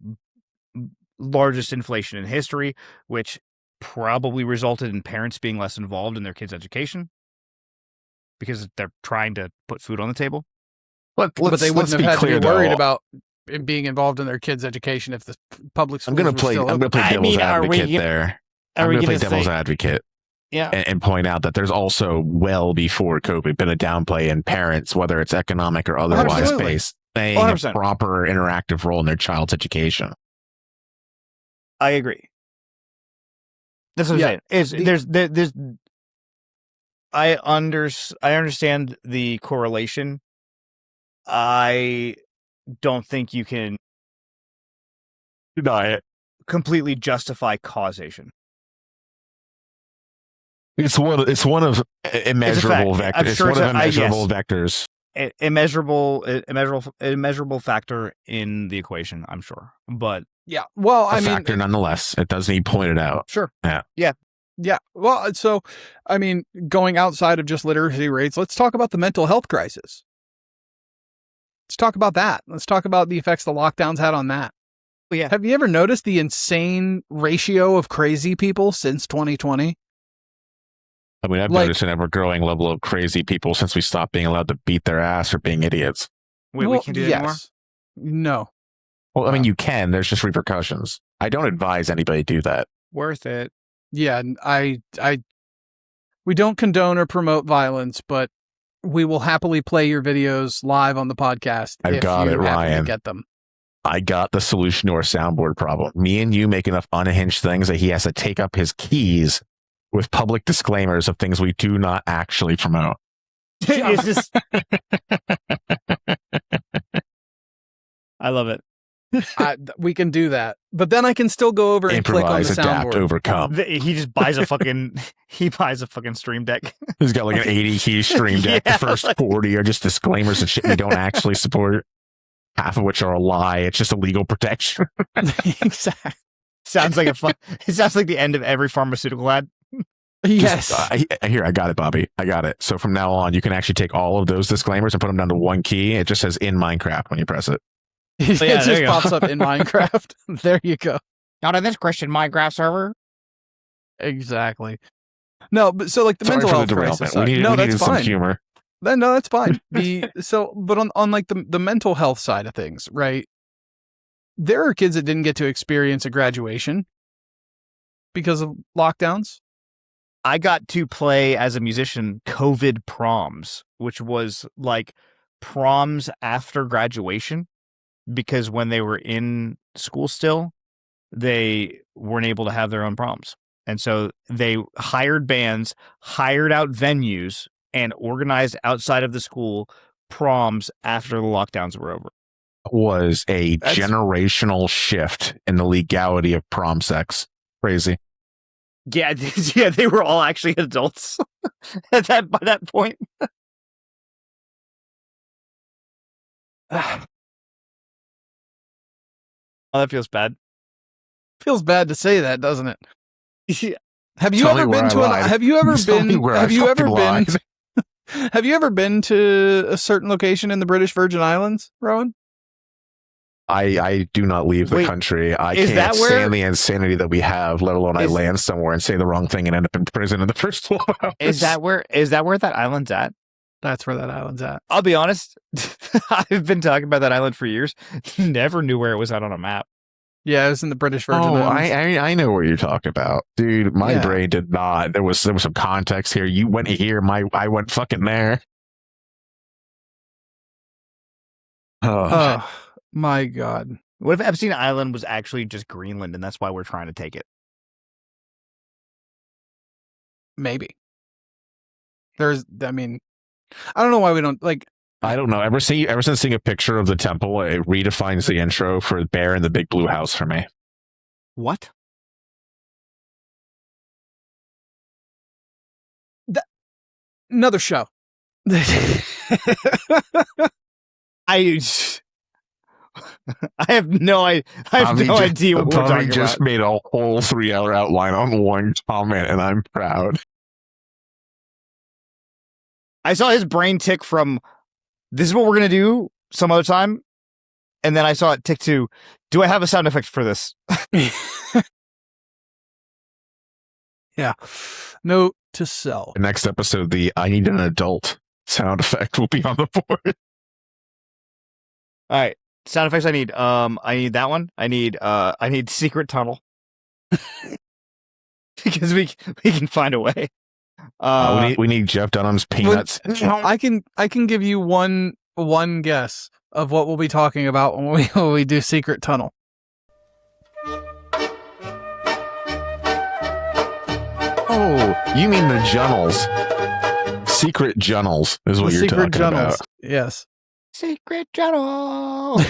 largest inflation in history, which probably resulted in parents being less involved in their kids' education because they're trying to put food on the table. But they wouldn't have had to be worried about being involved in their kids' education if the public schools were still open. I'm going to play devil's advocate there. I'm going to play devil's advocate. Yeah. And point out that there's also, well before COVID, been a downplay in parents, whether it's economic or otherwise based, playing a proper interactive role in their child's education. I agree. That's what I'm saying. I understand the correlation. I don't think you can deny it. Completely justify causation. It's one of immeasurable vectors. It's one of immeasurable vectors. Immeasurable factor in the equation, I'm sure. But yeah, well, I mean, factor nonetheless. It does need pointed out. Sure. Yeah. Well, so I mean, going outside of just literacy rates, let's talk about the mental health crisis. Let's talk about that. Let's talk about the effects the lockdowns had on that. Well, yeah. Have you ever noticed the insane ratio of crazy people since 2020? I mean, I've noticed an ever-growing level of crazy people since we stopped being allowed to beat their ass for being idiots. Wait, we can do that anymore? No. Well, I mean, you can. There's just repercussions. I don't advise anybody do that. Worth it. Yeah, we don't condone or promote violence, but we will happily play your videos live on the podcast. I've got it, Ryan. Get them. I got the solution to our soundboard problem. Me and you make enough unhinged things that he has to take up his keys with public disclaimers of things we do not actually promote. It's just... I love it. We can do that, but then I can still go over and click on the adapt, soundboard. Overcome. He just buys a fucking Stream Deck. He's got like an 80 key Stream Deck. The first 40 are just disclaimers and shit we don't actually support. Half of which are a lie. It's just a legal protection. Exactly. Sounds like it sounds like the end of every pharmaceutical ad. Yes. Here, I got it, Bobby. I got it. So from now on, you can actually take all of those disclaimers and put them down to one key. It just says in Minecraft when you press it. It just pops up in Minecraft. There you go. Not in this Christian Minecraft server. Exactly. No, but so like the mental health crisis. We needed some humor. No, that's fine. But on like the mental health side of things, right? There are kids that didn't get to experience a graduation because of lockdowns. I got to play as a musician COVID proms, which was like proms after graduation because when they were in school still, they weren't able to have their own proms. And so they hired bands, hired out venues, and organized outside of the school proms after the lockdowns were over. Was a generational shift in the legality of prom sex. Crazy. Yeah, yeah, they were all actually adults by that point. Oh, that feels bad. Feels bad to say that, doesn't it? Yeah. Have you ever been to an? Have you ever been? Have you ever been? Have you ever been to a certain location in the British Virgin Islands, Rowan? I do not leave the country. I can't stand the insanity that we have, let alone I land somewhere and say the wrong thing and end up in prison in the first 12 hours. Is that where that island's at? That's where that island's at. I'll be honest. I've been talking about that island for years. Never knew where it was at on a map. Yeah, it was in the British Virgin Islands. I know what you're talking about, dude. My brain did not. There was some context here. You went here. I went fucking there. Oh my God! What if Epstein Island was actually just Greenland, and that's why we're trying to take it? Maybe. I mean, I don't know why we don't like. I don't know. Ever since seeing a picture of the temple, it redefines the intro for Bear in the Big Blue House for me. What? Another show. I have no idea what we're talking about. Just made a whole 3-hour outline on one comment, and I'm proud. I saw his brain tick from, this is what we're going to do some other time. And then I saw it tick to, do I have a sound effect for this? Yeah. Note to self. The next episode, the I need an adult sound effect will be on the board. All right. Sound effects I need that one. I need secret tunnel. Because we can find a way. We need Jeff Dunham's peanuts. I can give you one guess of what we'll be talking about when we do Secret Tunnel. Oh, you mean the Junnels? Secret Junnels is what you're talking about. Yes. Secret Tunnel.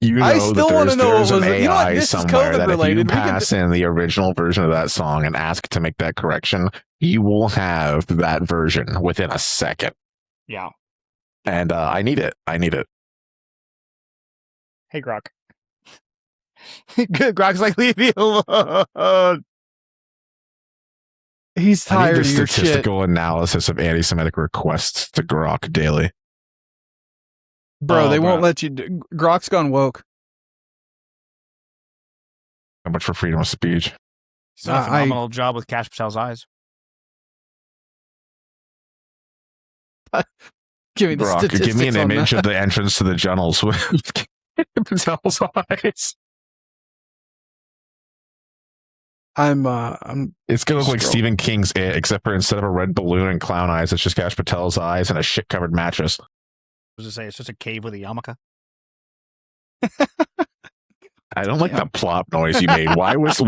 I still want to know there's an AI somewhere that if you pass in the original version of that song and ask to make that correction, you will have that version within a second. Yeah. And I need it. Hey, Grok. Grok's like, leave me alone. He's tired of your shit. Statistical analysis of anti-Semitic requests to Grok daily. Bro, they won't let you. Grok's gone woke. How much for freedom of speech? He's done a phenomenal job with Cash Patel's eyes. Give me the Grok, statistics. Give me an image that. of the entrance to the Junnels with Patel's eyes. It's gonna look like Stephen King's It, except for instead of a red balloon and clown eyes, it's just Cash Patel's eyes and a shit-covered mattress. Was to say it's just a cave with a yarmulke. I don't like the plop noise you made. Why was the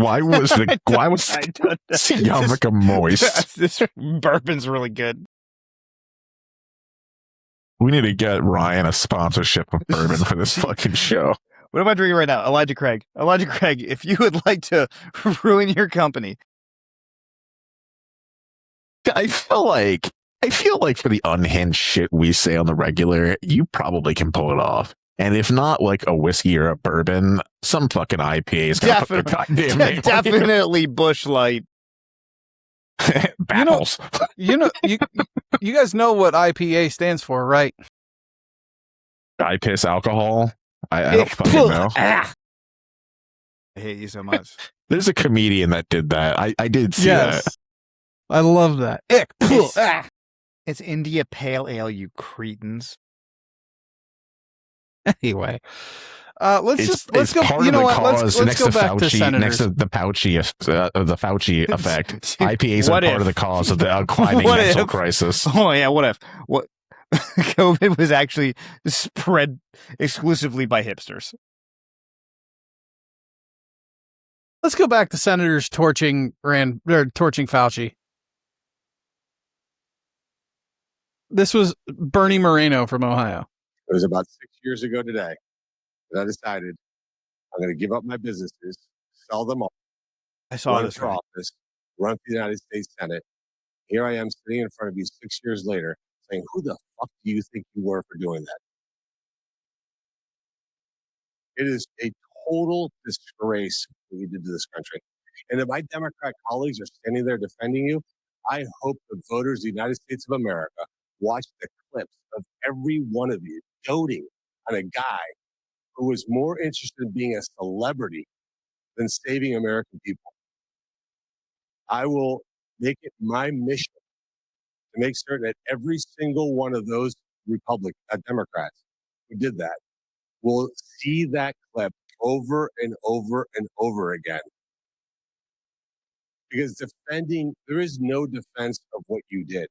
yarmulke moist? This bourbon's really good. We need to get Ryan a sponsorship of bourbon for this fucking show. What am I drinking right now? Elijah Craig. Elijah Craig, if you would like to ruin your company. I feel like for the unhinged shit we say on the regular, you probably can pull it off. And if not like a whiskey or a bourbon, some fucking IPA is going to put the goddamn name on Definitely Busch Light. Battles. You guys know what IPA stands for, right? I piss alcohol. I don't fucking know. I hate you so much. There's a comedian that did that. I did see that. I love that. It's India Pale Ale, you cretins. Anyway, Let's go. Part You of know the what? cause Let's next go to back to Fauci, senators. next to the Fauci effect. IPAs are What part if? of the cause of the climbing What mental if? crisis. Oh yeah, what if? What COVID was actually spread exclusively by hipsters. Let's go back to senators torching Fauci. This was Bernie Moreno from Ohio. It was about 6 years ago today that I decided I'm going to give up my businesses, sell them all, I saw run this for guy. office, run for the United States Senate. Here I am sitting in front of you 6 years later saying, who the fuck do you think you were for doing that? It is a total disgrace what you did to this country. And if my Democrat colleagues are standing there defending you, I hope the voters of the United States of America watch the clips of every one of you doting on a guy who was more interested in being a celebrity than saving American people. I will make it my mission to make certain that every single one of those Democrats who did that will see that clip over and over and over again. Because there is no defense of what you did.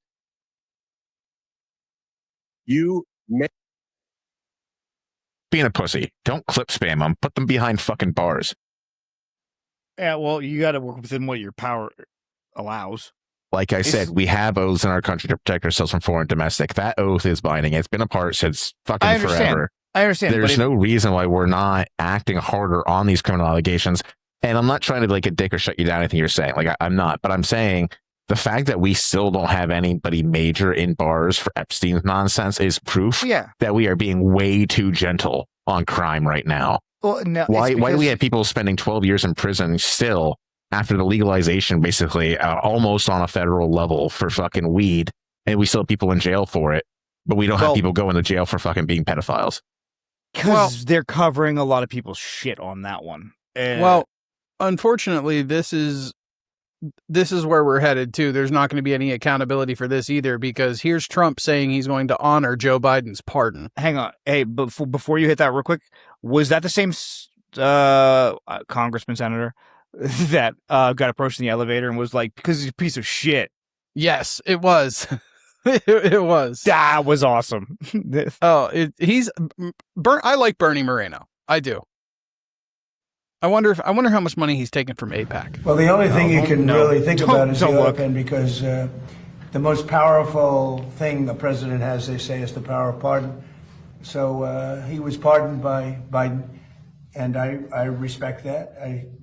You made Being a pussy. Don't clip spam them. Put them behind fucking bars. Yeah, well, you got to work within what your power allows. Like I said, we have oaths in our country to protect ourselves from foreign domestic. That oath is binding. It's been apart since fucking forever. I understand. There's no reason why we're not acting harder on these criminal allegations. And I'm not trying to like a dick or shut you down anything you're saying. Like I'm not, but I'm saying the fact that we still don't have anybody major in bars for Epstein's nonsense is proof that we are being way too gentle on crime right now. Well, no, why do we have people spending 12 years in prison still after the legalization, basically almost on a federal level for fucking weed, and we still have people in jail for it, but we don't have people going to jail for fucking being pedophiles? Because they're covering a lot of people's shit on that one. Well, unfortunately, this is where we're headed too. There's not going to be any accountability for this either, because here's Trump saying he's going to honor Joe Biden's pardon. Hang on. Hey, before you hit that real quick, was that the same congressman, senator that got approached in the elevator and was like, because he's a piece of shit? Yes, it was. It was. That was awesome. I like Bernie Moreno. I do. I wonder how much money he's taken from AIPAC. Well, the only thing you can really think about is the open, because the most powerful thing a president has, they say, is the power of pardon. So he was pardoned by Biden, and I respect that.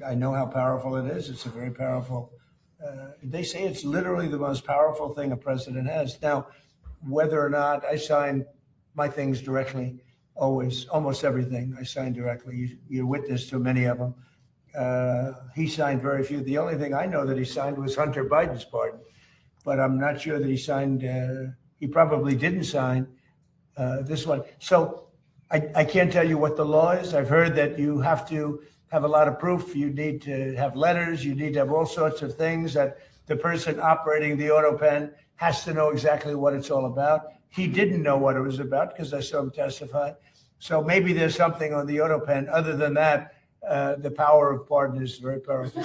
I know how powerful it is. It's a very powerful. They say it's literally the most powerful thing a president has. Now, whether or not I sign my things directly, almost everything I sign directly. You're witness to many of them. He signed very few. The only thing I know that he signed was Hunter Biden's pardon, but I'm not sure that he signed. He probably didn't sign this one. So I can't tell you what the law is. I've heard that you have to have a lot of proof. You need to have letters. You need to have all sorts of things that the person operating the auto pen has to know exactly what it's all about. He didn't know what it was about because I saw him testify. So maybe there's something on the auto pen. Other than that, the power of pardon is very powerful.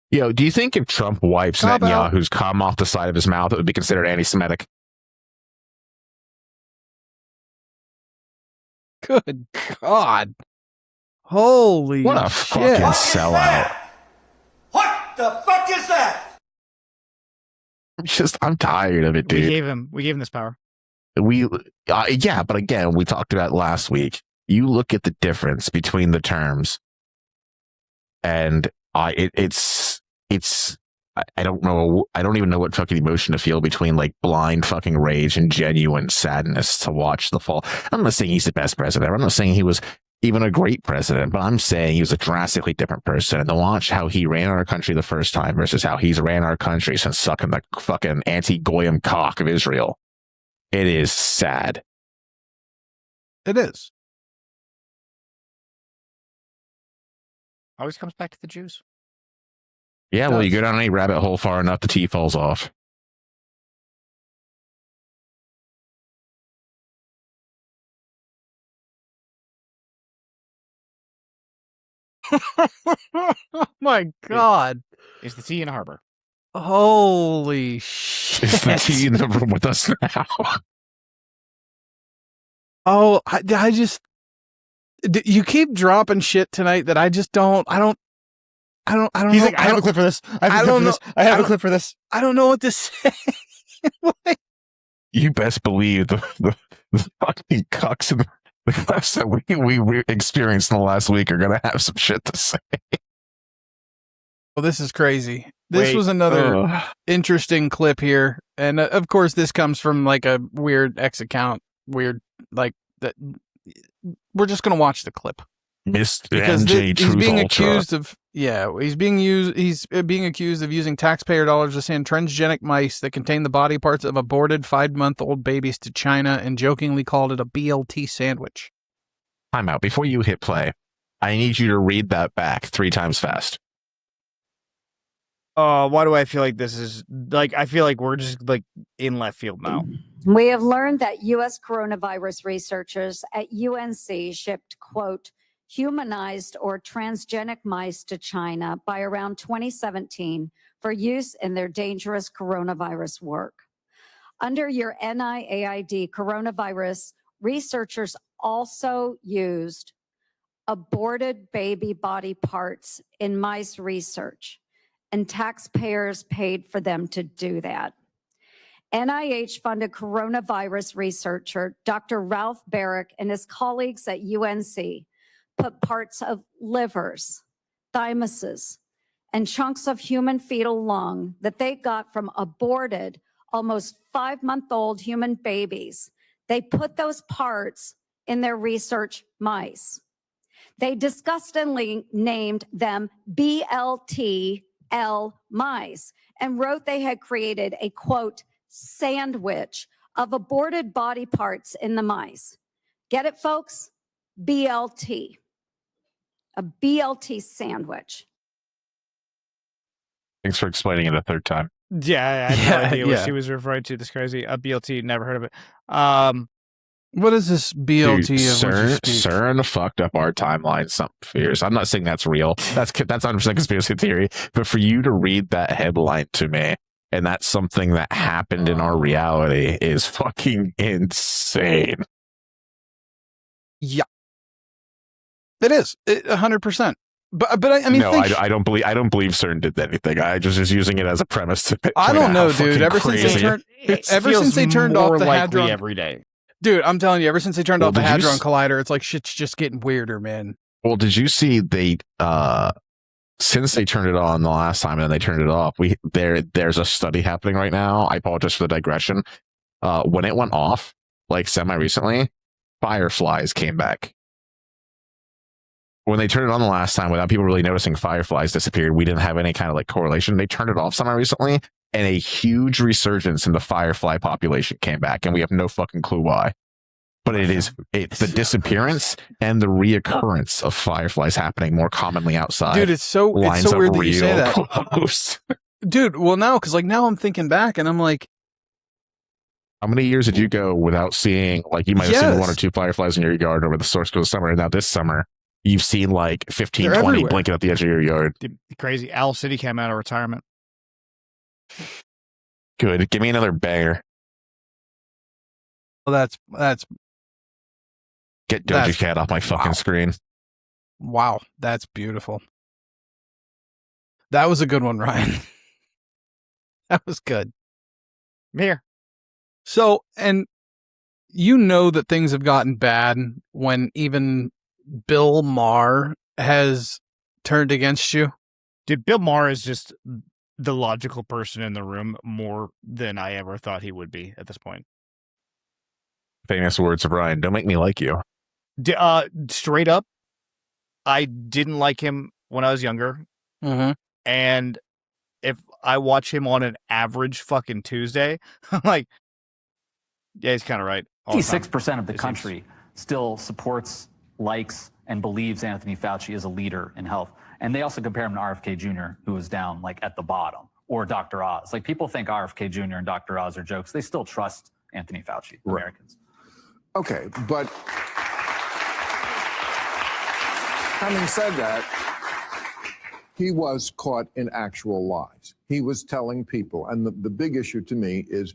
Yo, do you think if Trump wipes Netanyahu's cum off the side of his mouth, it would be considered anti-Semitic? Good God. Holy what a shit. fucking sellout. What the fuck is that? I'm tired of it, dude. We gave him this power. Yeah, but again, we talked about last week. You look at the difference between the terms, and it's I don't know. I don't even know what fucking emotion to feel between like blind fucking rage and genuine sadness to watch the fall. I'm not saying he's the best president. I'm not saying he was even a great president, but I'm saying he was a drastically different person. And to watch how he ran our country the first time versus how he's ran our country since sucking the fucking anti-Goyim cock of Israel, it is sad. It is. Always comes back to the Jews. Yeah, well, you go down any rabbit hole far enough, the tea falls off. Oh my God. Is the tea in harbor? Holy shit. Is the tea in the room with us now? Oh, I just, you keep dropping shit tonight that I just don't. He's like, I have a clip for this. I have a clip for this. I don't know what to say. You best believe the fucking cucks and the clips that we experienced in the last week are gonna have some shit to say. Well, this is crazy. This was another interesting clip here, and of course, this comes from like a weird X account. Weird, like that. We're just gonna watch the clip. Because he's being accused of he's being accused of using taxpayer dollars to send transgenic mice that contain the body parts of aborted 5-month-old babies to China and jokingly called it a BLT sandwich. Time out. Before you hit play, I need you to read that back 3 times fast. Why do I feel like this is like, I feel like we're just like in left field now. We have learned that U.S. coronavirus researchers at UNC shipped, quote, humanized or transgenic mice to China by around 2017 for use in their dangerous coronavirus work. Under your NIAID coronavirus, researchers also used aborted baby body parts in mice research, and taxpayers paid for them to do that. NIH-funded coronavirus researcher Dr. Ralph Barrick and his colleagues at UNC put parts of livers, thymuses, and chunks of human fetal lung that they got from aborted, almost 5-month-old human babies. They put those parts in their research mice. They disgustingly named them BLTL mice and wrote they had created a, quote, sandwich of aborted body parts in the mice. Get it, folks? BLT. A BLT sandwich. Thanks for explaining it a 3rd time. Yeah, I had no idea what she was referring to. This crazy. A BLT, never heard of it. What is this BLT? Dude, of CERN fucked up our timeline some fears. I'm not saying that's real. That's 100% conspiracy theory. But for you to read that headline to me, and that's something that happened in our reality, is fucking insane. Yeah, it is 100%. But I mean, no, I don't believe CERN did anything. I just was using it as a premise to. I don't know, dude. Ever since they turned off the Hadron every day. Dude, I'm telling you, ever since they turned off the Hadron Collider, it's like shit's just getting weirder, man. Well, did you see since they turned it on the last time and then they turned it off, there's a study happening right now. I apologize for the digression. When it went off, like semi-recently, fireflies came back. When they turned it on the last time, without people really noticing, fireflies disappeared. We didn't have any kind of like correlation. They turned it off semi-recently, and a huge resurgence in the firefly population came back, and we have no fucking clue why. But it's the disappearance and the reoccurrence of fireflies happening more commonly outside. Dude, it's so weird that you say that. Dude, well, now, because like now I'm thinking back, and I'm like, how many years did you go without seeing, like, you might have seen 1 or 2 fireflies in your yard over the source of the summer, and now this summer you've seen like 15, They're 20 everywhere. blinking at the edge of your yard. Crazy. Owl City came out of retirement. Good. Give me another banger. well, that's Get Doja Cat off my fucking screen. wow, that's beautiful. That was a good one, Ryan. That was good. Here. So, and you know that things have gotten bad when even Bill Maher has turned against you. Dude, Bill Maher is just the logical person in the room more than I ever thought he would be at this point. Famous words of Ryan. Don't make me like you. Straight up, I didn't like him when I was younger. Mm-hmm. And if I watch him on an average fucking Tuesday, I'm like, yeah, he's kind of right. 56% of the country still supports, likes, and believes Anthony Fauci is a leader in health. And they also compare him to RFK Jr., who was down like at the bottom, or Dr. Oz. Like, people think RFK Jr. and Dr. Oz are jokes. They still trust Anthony Fauci, Americans. Okay, but having said that, he was caught in actual lies. He was telling people, and the big issue to me is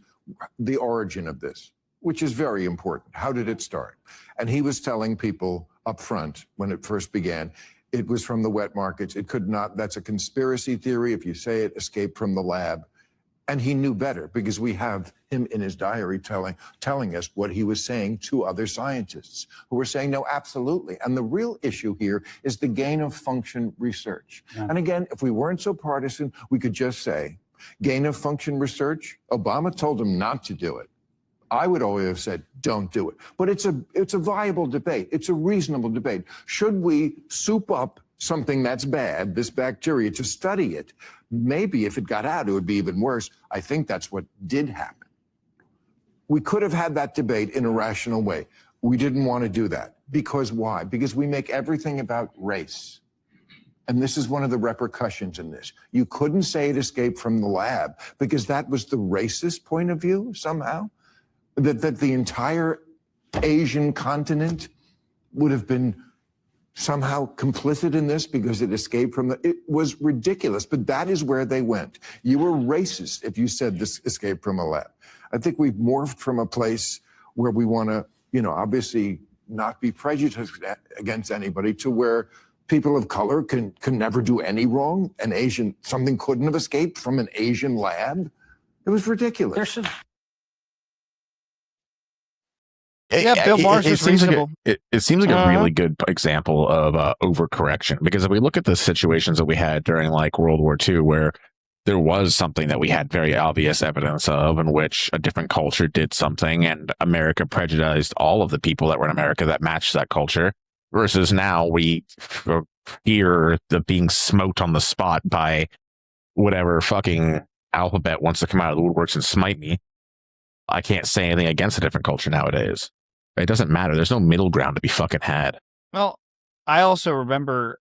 the origin of this, which is very important. How did it start? And he was telling people up front when it first began, it was from the wet markets. It could not, that's a conspiracy theory. If you say it escaped from the lab. And he knew better because we have him in his diary telling us what he was saying to other scientists who were saying, no, absolutely. And the real issue here is the gain of function research. Yeah. And again, if we weren't so partisan, we could just say, gain of function research, Obama told him not to do it. I would always have said, don't do it. But it's a viable debate. It's a reasonable debate. Should we soup up something that's bad, this bacteria, to study it? Maybe if it got out, it would be even worse. I think that's what did happen. We could have had that debate in a rational way. We didn't want to do that. Because why? Because we make everything about race. And this is one of the repercussions in this. You couldn't say it escaped from the lab because that was the racist point of view somehow. That the entire Asian continent would have been somehow complicit in this because it escaped from it was ridiculous, but that is where they went. You were racist if you said this escaped from a lab. I think we've morphed from a place where we want to, obviously not be prejudiced against anybody to where people of color can never do any wrong. Something couldn't have escaped from an Asian lab. It was ridiculous. Bill Maher's is reasonable. It seems like a really good example of overcorrection, because if we look at the situations that we had during like World War II, where there was something that we had very obvious evidence of in which a different culture did something and America prejudiced all of the people that were in America that matched that culture, versus now we fear the being smote on the spot by whatever fucking alphabet wants to come out of the woodworks and smite me. I can't say anything against a different culture nowadays. It doesn't matter. There's no middle ground to be fucking had. Well, I also remember,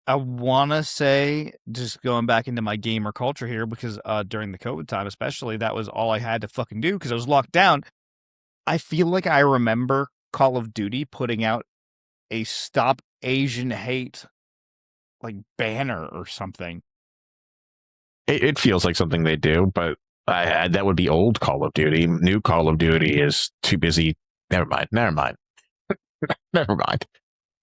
I want to say, just going back into my gamer culture here, because during the COVID time especially, that was all I had to fucking do because I was locked down. I feel like I remember Call of Duty putting out a Stop Asian Hate like banner or something. It feels like something they do, but that would be old Call of Duty. New Call of Duty is too busy. Never mind. Never mind.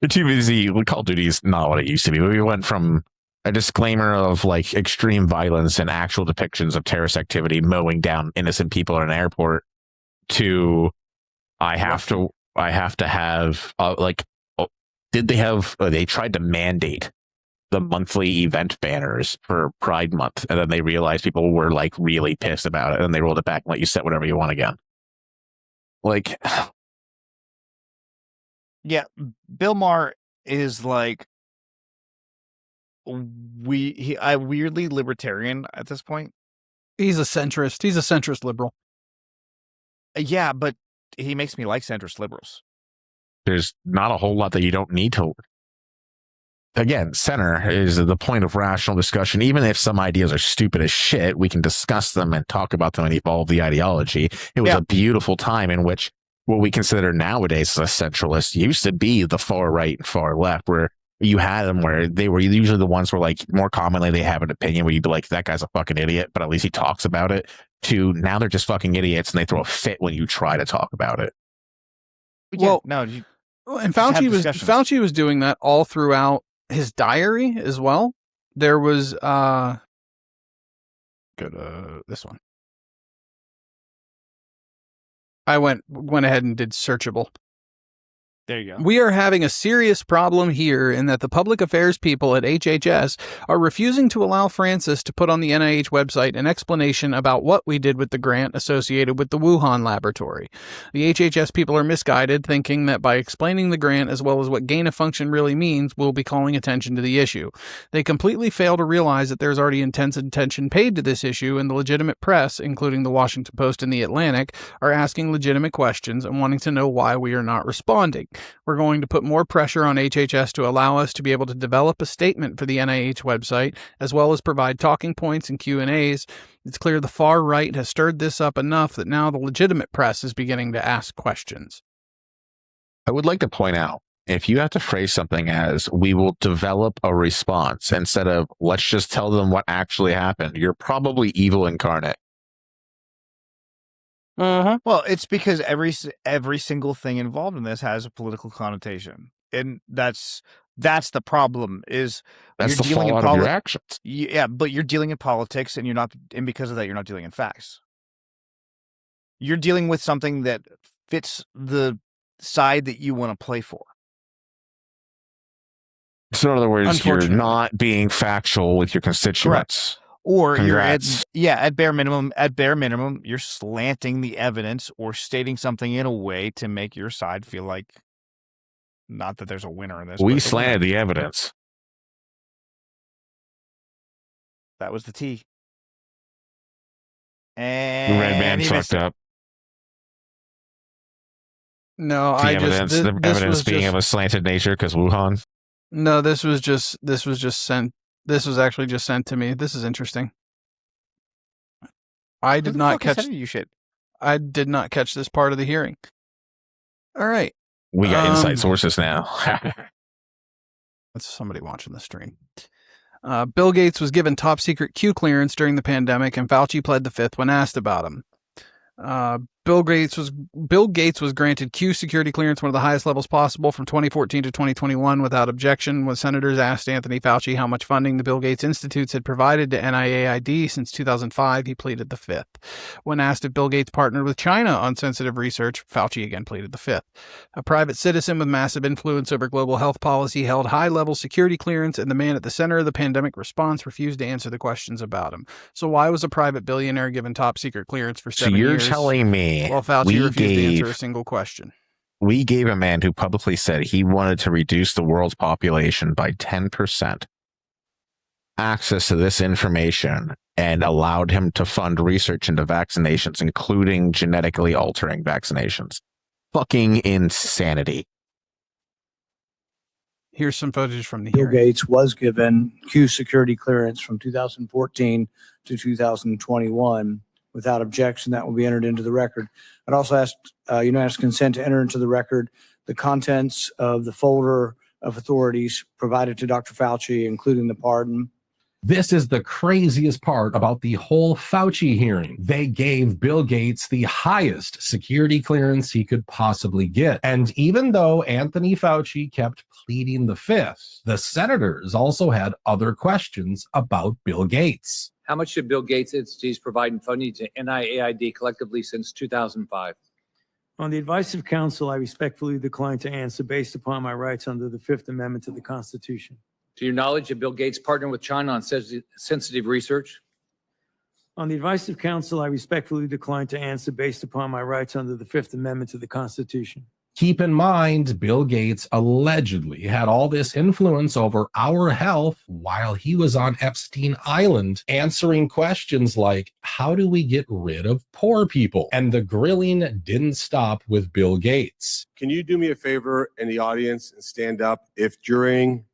They're too busy. Call of Duty is not what it used to be. We went from a disclaimer of like extreme violence and actual depictions of terrorist activity, mowing down innocent people at an airport, to I have to have they tried to mandate the monthly event banners for Pride Month, and then they realized people were like really pissed about it, and they rolled it back and let you set whatever you want again. Like, yeah, Bill Maher is like weirdly libertarian at this point. He's a centrist. He's a centrist liberal. Yeah, but he makes me like centrist liberals. There's not a whole lot that you don't need to. Again, center is the point of rational discussion. Even if some ideas are stupid as shit, we can discuss them and talk about them and evolve the ideology. It was a beautiful time in which what we consider nowadays as a centralist used to be the far right and far left, where you had them where they were usually the ones where, like, more commonly they have an opinion where you'd be like, that guy's a fucking idiot, but at least he talks about it, to now they're just fucking idiots and they throw a fit when you try to talk about it. Well, and Fauci was doing that all throughout his diary as well. There was go to this one. I went ahead and did searchable. There you go. We are having a serious problem here in that the public affairs people at HHS are refusing to allow Francis to put on the NIH website an explanation about what we did with the grant associated with the Wuhan laboratory. The HHS people are misguided, thinking that by explaining the grant as well as what gain of function really means, we'll be calling attention to the issue. They completely fail to realize that there's already intense attention paid to this issue, and the legitimate press, including the Washington Post and the Atlantic, are asking legitimate questions and wanting to know why we are not responding. We're going to put more pressure on HHS to allow us to be able to develop a statement for the NIH website, as well as provide talking points and Q&As. It's clear the far right has stirred this up enough that now the legitimate press is beginning to ask questions. I would like to point out If you have to phrase something as we will develop a response instead of let's just tell them what actually happened, you're probably evil incarnate. Well, it's because every single thing involved in this has a political connotation, and that's the problem. Is That's you're the dealing in fallout of your actions. Yeah, but you're dealing in politics, and because of that, you're not dealing in facts. You're dealing with something that fits the side that you want to play for. So in other words, you're not being factual with your constituents. Correct. Or Congrats. at bare minimum, you're slanting the evidence or stating something in a way to make your side feel like, not that there's a winner in this. We slanted the evidence. That was the T. The And red man fucked up. No, The evidence being of a slanted nature because Wuhan. No, this was sent. This was actually just sent to me. This is interesting. I did not catch you shit. I did not catch this part of the hearing. All right. We got inside sources now. That's somebody watching the stream. Bill Gates was given top secret Q clearance during the pandemic, and Fauci pled the fifth when asked about him. Bill Gates was granted Q security clearance, one of the highest levels possible, from 2014 to 2021 without objection. When senators asked Anthony Fauci how much funding the Bill Gates Institutes had provided to NIAID since 2005, he pleaded the fifth. When asked if Bill Gates partnered with China on sensitive research, Fauci again pleaded the fifth. A private citizen with massive influence over global health policy held high-level security clearance, and the man at the center of the pandemic response refused to answer the questions about him. So why was a private billionaire given top secret clearance for 7 years? So you're telling me Well, Fauci refused to answer a single question. We gave a man who publicly said he wanted to reduce the world's population by 10% access to this information and allowed him to fund research into vaccinations, including genetically altering vaccinations. Fucking insanity. Here's some footage from the Bill hearing. Gates was given Q security clearance from 2014 to 2021 without objection. That will be entered into the record. I'd also ask unanimous consent to enter into the record the contents of the folder of authorities provided to Dr. Fauci, including the pardon. This is the craziest part about the whole Fauci hearing. They gave Bill Gates the highest security clearance he could possibly get. And even though Anthony Fauci kept pleading the fifth, the senators also had other questions about Bill Gates. How much did Bill Gates entities provide funding to NIAID collectively since 2005? On the advice of counsel, I respectfully decline to answer based upon my rights under the Fifth Amendment to the Constitution. To your knowledge, did Bill Gates partner with China on sensitive research? On the advice of counsel, I respectfully decline to answer based upon my rights under the Fifth Amendment to the Constitution. Keep in mind, Bill Gates allegedly had all this influence over our health while he was on Epstein Island, answering questions like, how do we get rid of poor people? And the grilling didn't stop with Bill Gates. Can you do me a favor in the audience and stand up if during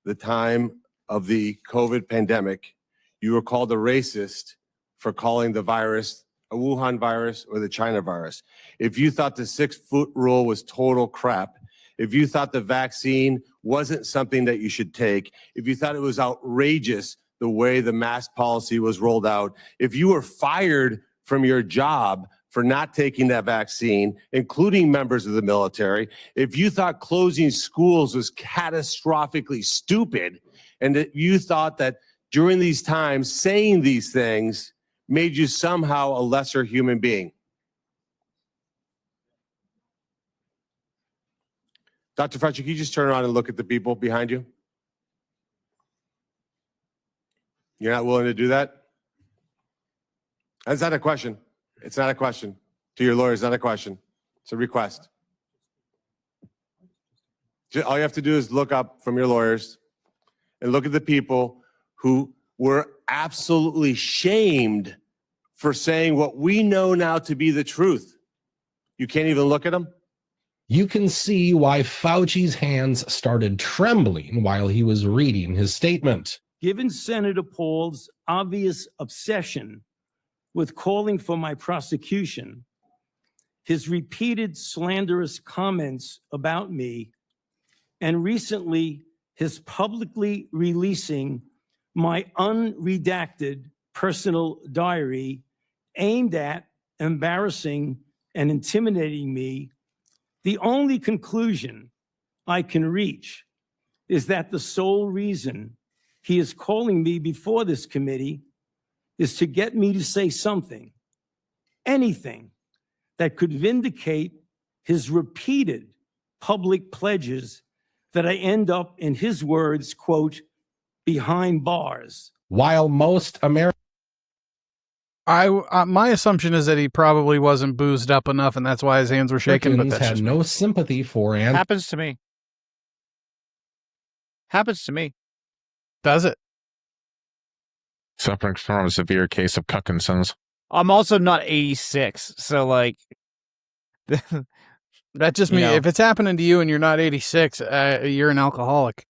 the time of the COVID pandemic, you were called a racist for calling the virus a Wuhan virus or the China virus? If you thought the 6-foot rule was total crap, if you thought the vaccine wasn't something that you should take, if you thought it was outrageous the way the mask policy was rolled out, if you were fired from your job for not taking that vaccine, including members of the military, if you thought closing schools was catastrophically stupid, and that you thought that during these times saying these things made you somehow a lesser human being. Dr. Fauci, can you just turn around and look at the people behind you? You're not willing to do that? That's not a question. It's not a question. To your lawyers, not a question. It's a request. All you have to do is look up from your lawyers and look at the people who were absolutely shamed for saying what we know now to be the truth. You can't even look at them? You can see why Fauci's hands started trembling while he was reading his statement. Given Senator Paul's obvious obsession with calling for my prosecution, his repeated slanderous comments about me, and recently his publicly releasing my unredacted personal diary aimed at embarrassing and intimidating me, the only conclusion I can reach is that the sole reason he is calling me before this committee is to get me to say something, anything, that could vindicate his repeated public pledges that I end up, in his words, quote, behind bars. While most Americans my assumption is that he probably wasn't boozed up enough, and that's why his hands were shaking. But that's had just no sympathy for Anthony. Happens to me. Happens to me. Does it? Suffering from a severe case of Cuckinson's. I'm also not 86, so like that just means if it's happening to you and you're not 86, you're an alcoholic.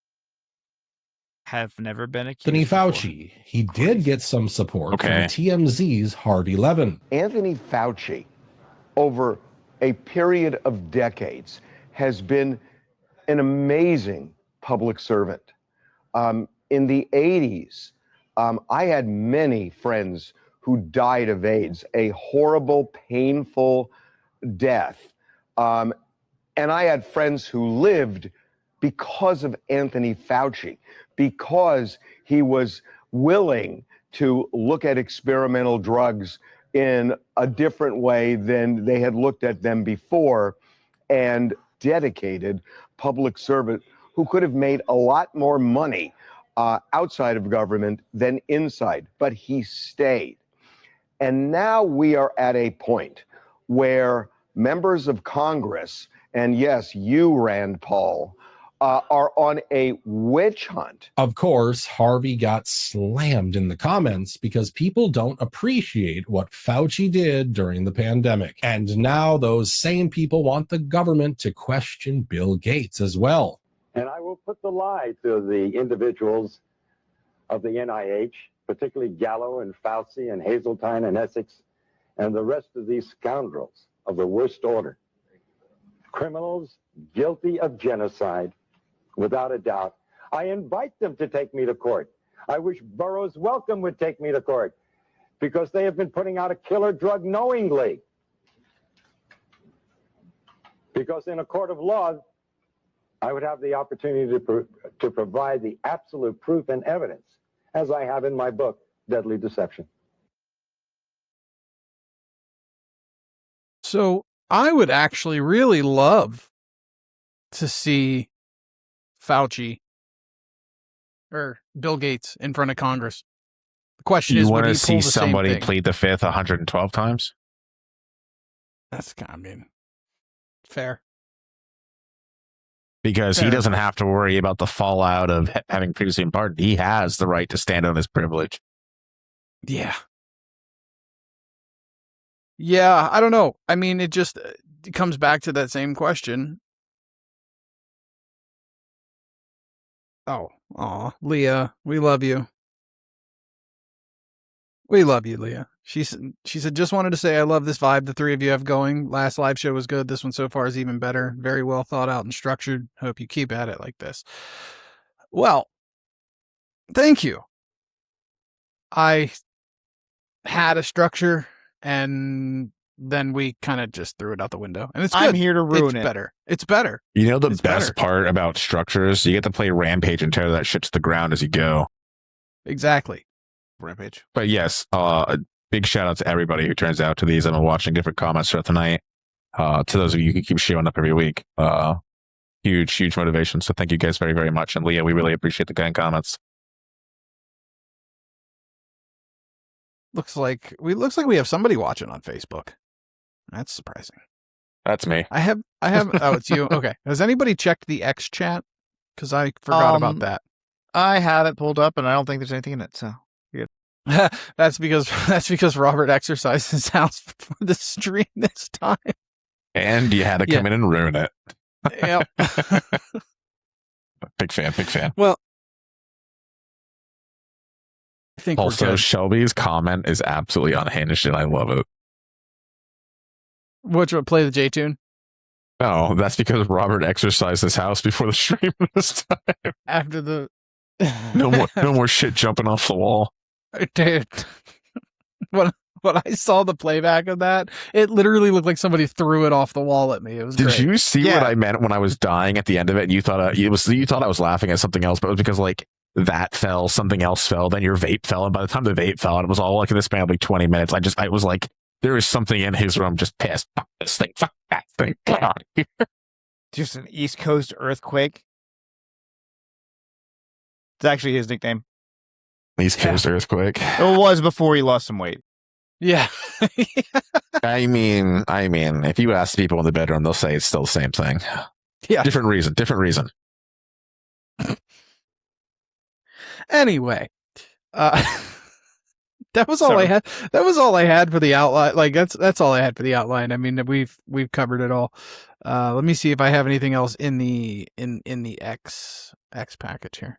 Have never been accused. Anthony Fauci, he did get some support from TMZ's Harvey Levin. Anthony Fauci, over a period of decades, has been an amazing public servant. In the 80s, I had many friends who died of AIDS, a horrible, painful death. And I had friends who lived because of Anthony Fauci, because he was willing to look at experimental drugs in a different way than they had looked at them before, and dedicated public servant who could have made a lot more money outside of government than inside, but he stayed. And now we are at a point where members of Congress, and yes, you, Rand Paul, are on a witch hunt. Of course, Harvey got slammed in the comments because people don't appreciate what Fauci did during the pandemic. And now those same people want the government to question Bill Gates as well. And I will put the lie to the individuals of the NIH, particularly Gallo and Fauci and Hazeltine and Essex, and the rest of these scoundrels of the worst order. Criminals guilty of genocide, without a doubt. I invite them to take me to court. I wish Burroughs Wellcome would take me to court, because they have been putting out a killer drug knowingly. Because in a court of law, I would have the opportunity to provide the absolute proof and evidence, as I have in my book, Deadly Deception. So I would actually really love to see Fauci or Bill Gates in front of Congress. The question is, you want would to he see pull the same somebody thing? plead the fifth 112 times? That's fair. Because he doesn't have to worry about the fallout of having previously been pardoned. He has the right to stand on his privilege. Yeah. Yeah, I don't know. I mean, it just comes back to that same question. Oh, Leah, we love you. We love you, Leah. She said, just wanted to say I love this vibe the three of you have going. Last live show was good. This one so far is even better. Very well thought out and structured. Hope you keep at it like this. Well, thank you. I had a structure, and then we kind of just threw it out the window. And it's good. I'm here to ruin it. Better. It's better. You know the It's best better. part about structures? You get to play Rampage and tear that shit to the ground as you go. Exactly. Rampage. But yes, a big shout out to everybody who turns out to these. I've been watching different comments throughout the night. To those of you who keep showing up every week. Huge motivation. So thank you guys very, very much. And Leah, we really appreciate the kind comments. Looks like we have somebody watching on Facebook. That's surprising. That's me. I have oh, it's you. Okay. Has anybody checked the X chat? Because I forgot about that. I have it pulled up, and I don't think there's anything in it. So good. That's because Robert exercised his house before the stream this time. And you had to come in and ruin it. Yep. Big fan. Well, I think also we're good. Shelby's comment is absolutely unhinged, and I love it. Which would play the J tune? No, that's because Robert exercised his house before the stream this time. After the no more shit jumping off the wall. Dude, when I saw the playback of that, it literally looked like somebody threw it off the wall at me. It was Did great. you see what I meant when I was dying at the end of it? And you thought you thought I was laughing at something else, but it was because like that fell, something else fell, then your vape fell, and by the time the vape fell, and it was all like in the span of like 20 minutes. I was like, there is something in his room just pissed. Fuck this thing. Fuck that thing. Get out of here. Just an East Coast earthquake. It's actually his nickname. East Coast earthquake. It was before he lost some weight. Yeah. I mean, if you ask people in the bedroom, they'll say it's still the same thing. Yeah. Different reason. Anyway, that was all I had. That was all I had for the outline. Like that's all I had for the outline. I mean, we've covered it all. Let me see if I have anything else in the X package here.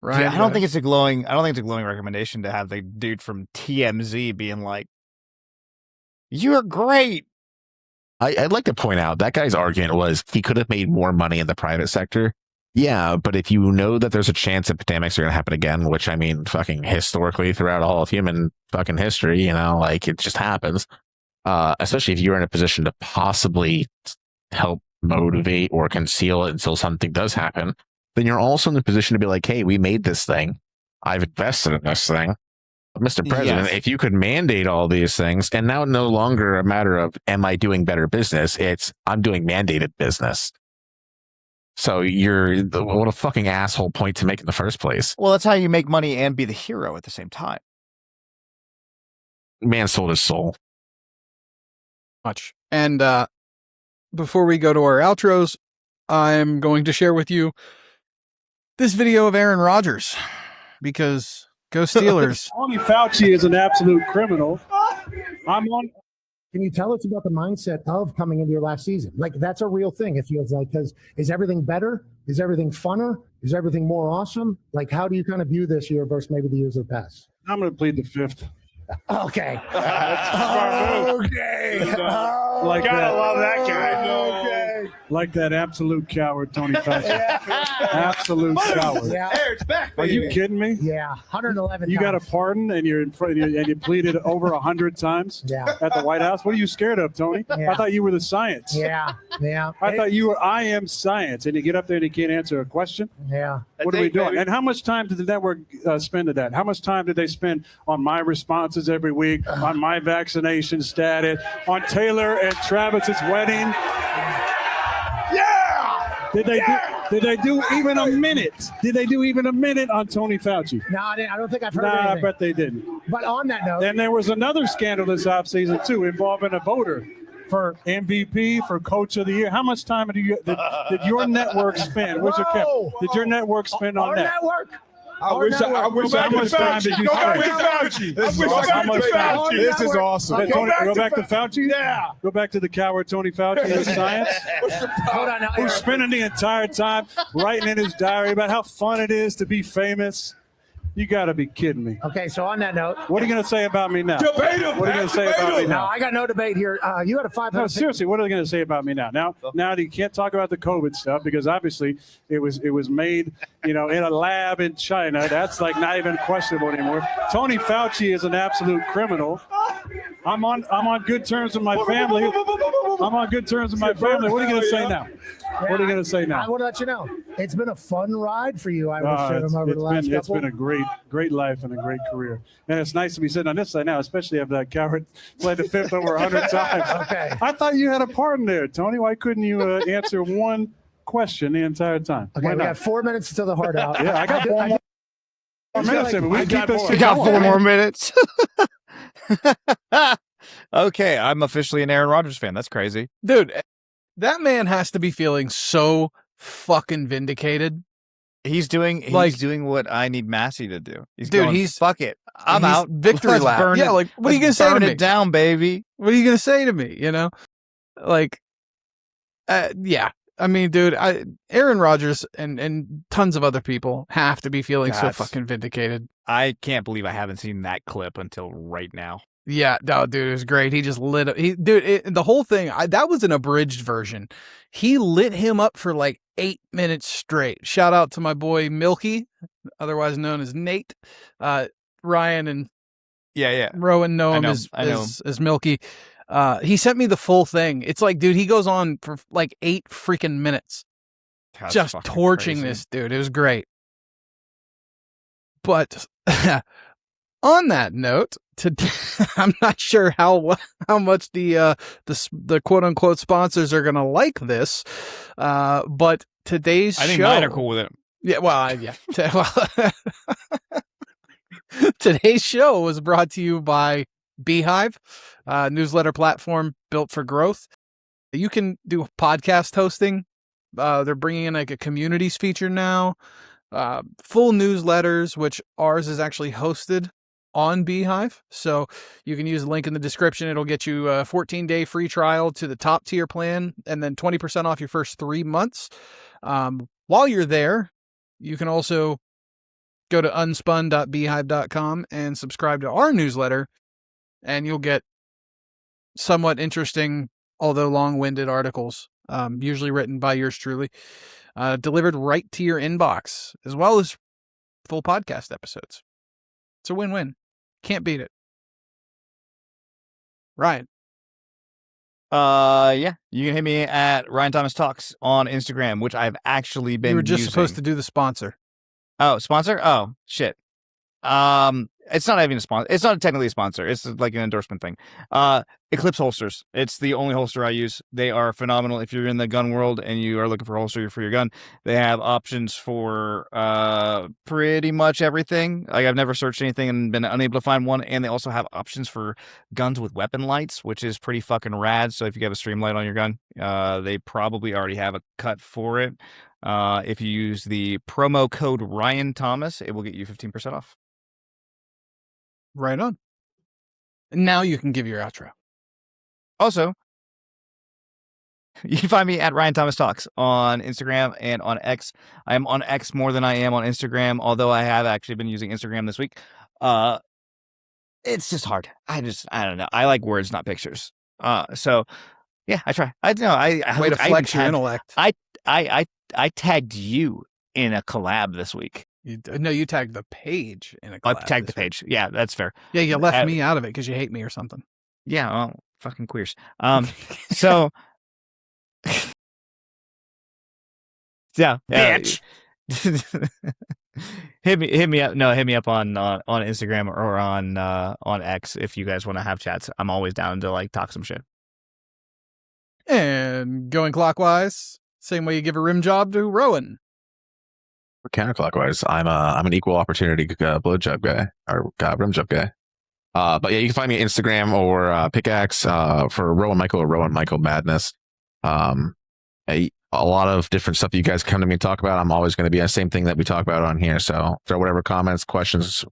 Right. Yeah, I don't think it's a glowing recommendation to have the dude from TMZ being like, "You're great." I'd like to point out that guy's argument was he could have made more money in the private sector. Yeah, but if you know that there's a chance that pandemics are going to happen again, which I mean, fucking historically throughout all of human fucking history, like it just happens. Especially if you're in a position to possibly help motivate or conceal it until something does happen, then you're also in the position to be like, hey, we made this thing. I've invested in this thing. Mr. President, if you could mandate all these things, and now no longer a matter of, am I doing better business? It's, I'm doing mandated business. So what a fucking asshole point to make in the first place. Well, that's how you make money and be the hero at the same time. Man sold his soul. Much. And before we go to our outros, I'm going to share with you this video of Aaron Rodgers, because go Steelers. Anthony Fauci is an absolute criminal. Can you tell us about the mindset of coming into your last season? Like, that's a real thing, it feels like, because is everything better? Is everything funner? Is everything more awesome? Like, how do you kind of view this year versus maybe the years of the past? I'm going to plead the fifth. Okay. Okay. Like Gotta love that guy. Okay. Like that absolute coward, Tony Fauci. Absolute coward. Yeah. Eric's back, Are you kidding me? Yeah, 111 You got a times. pardon and you're in front and you pleaded over 100 times at the White House. What are you scared of, Tony? Yeah. I thought you were the science. Yeah. I thought you were I am science, and you get up there and you can't answer a question. Yeah. What are we doing? And how much time did the network spend at that? How much time did they spend on my responses every week, on my vaccination status, on Taylor and Travis's wedding? Yeah! Did they do even a minute? Did they do even a minute on Tony Fauci? No, I don't think I've heard Nah, I anything. bet they didn't. But on that note, And there was another scandal this offseason, too, involving a voter for MVP, for Coach of the Year. How much time did your network spend? Where's your cap? Did your network spend on our that? network. I wish How much time did you spend? This is awesome. Hey, Tony, go back to Fauci? Yeah. Go back to the coward Tony Fauci with science. Hold on now. Who's spending the entire time writing in his diary about how fun it is to be famous. You got to be kidding me. Okay, so on that note, What are you going to say about me now? Debate him, What are you going to say about me no, now? I got no debate here. You had a 500. No, seriously, what are they going to say about me now? Now you can't talk about the COVID stuff because obviously it was made, in a lab in China. That's like not even questionable anymore. Tony Fauci is an absolute criminal. I'm on good terms with my family. I'm on good terms with my family. What are you going to say now? What are you going to say I now? want to let you know, it's been a fun ride for you, I would assume, over the last It's couple. been a great life and a great career. And it's nice to be sitting on this side now, especially after that coward played the fifth over 100 times. Okay. I thought you had a pardon there, Tony. Why couldn't you answer one question the entire time? Okay, Why we not? have 4 minutes until the heart out. Yeah, I got 4 more minutes. like- We keep this We got 4 more minutes. Okay, I'm officially an Aaron Rodgers fan. That's crazy. Dude, that man has to be feeling so fucking vindicated. He's doing what I need Massey to do. He's fuck it. I'm he's out. victory Let's lap. burn Yeah, it. like, what are you Let's gonna say to burn me? it down, baby. What are you going to say to me? Like, yeah. I mean, dude, Aaron Rodgers and tons of other people have to be feeling so Yes. fucking vindicated. I can't believe I haven't seen that clip until right now. Yeah, no, dude, it was great. He just lit up. The whole thing, that was an abridged version. He lit him up for like 8 minutes straight. Shout out to my boy Milky, otherwise known as Nate. Ryan and Rowan know him as Milky. He sent me the full thing. It's like, dude, he goes on for like 8 freaking minutes. That's just fucking torching crazy. this dude. It was great. But on that note, I'm not sure how much the quote unquote sponsors are gonna like this, but today's I think show, mine are cool with it. Yeah, well, today's show was brought to you by Beehive, newsletter platform built for growth. You can do podcast hosting. They're bringing in like a communities feature now, full newsletters, which ours is actually hosted on Beehive. So you can use the link in the description. It'll get you a 14-day free trial to the top tier plan and then 20% off your first 3 months. While you're there, you can also go to unspun.beehive.com and subscribe to our newsletter, and you'll get somewhat interesting, although long-winded articles, usually written by yours truly, delivered right to your inbox, as well as full podcast episodes. It's a win-win. Can't beat it. Ryan. Yeah, you can hit me at Ryan Thomas Talks on Instagram, which I've actually been You were just using. supposed to do the sponsor. Oh, sponsor? Oh, shit. It's not even a sponsor. It's not technically a sponsor. It's like an endorsement thing. Eclipse holsters. It's the only holster I use. They are phenomenal. If you're in the gun world and you are looking for a holster for your gun, they have options for pretty much everything. Like, I've never searched anything and been unable to find one. And they also have options for guns with weapon lights, which is pretty fucking rad. So if you have a stream light on your gun, they probably already have a cut for it. If you use the promo code Ryan Thomas, it will get you 15% off. Right on. Now you can give your outro. Also, you can find me at Ryan Thomas Talks on Instagram and on X. I am on X more than I am on Instagram, although I have actually been using Instagram this week. It's just hard. I don't know. I like words, not pictures. So yeah, I try. I know. Way to flex your intellect. I tagged you in a collab this week. You tagged the page in a collab. I tagged the page. Yeah, that's fair. Yeah, you left me out of it because you hate me or something. Yeah, well, fucking queers. So yeah, bitch. hit me up. No, hit me up on Instagram or on X if you guys want to have chats. I'm always down to like talk some shit. And going clockwise, same way you give a rim job to Rowan. Counterclockwise, I'm an equal opportunity blowjob guy or rim job guy. But yeah, you can find me on Instagram or Pickaxe for Rowan Michael or Rowan Michael Madness. A lot of different stuff you guys come to me and talk about. I'm always going to be the same thing that we talk about on here. So throw whatever comments, questions,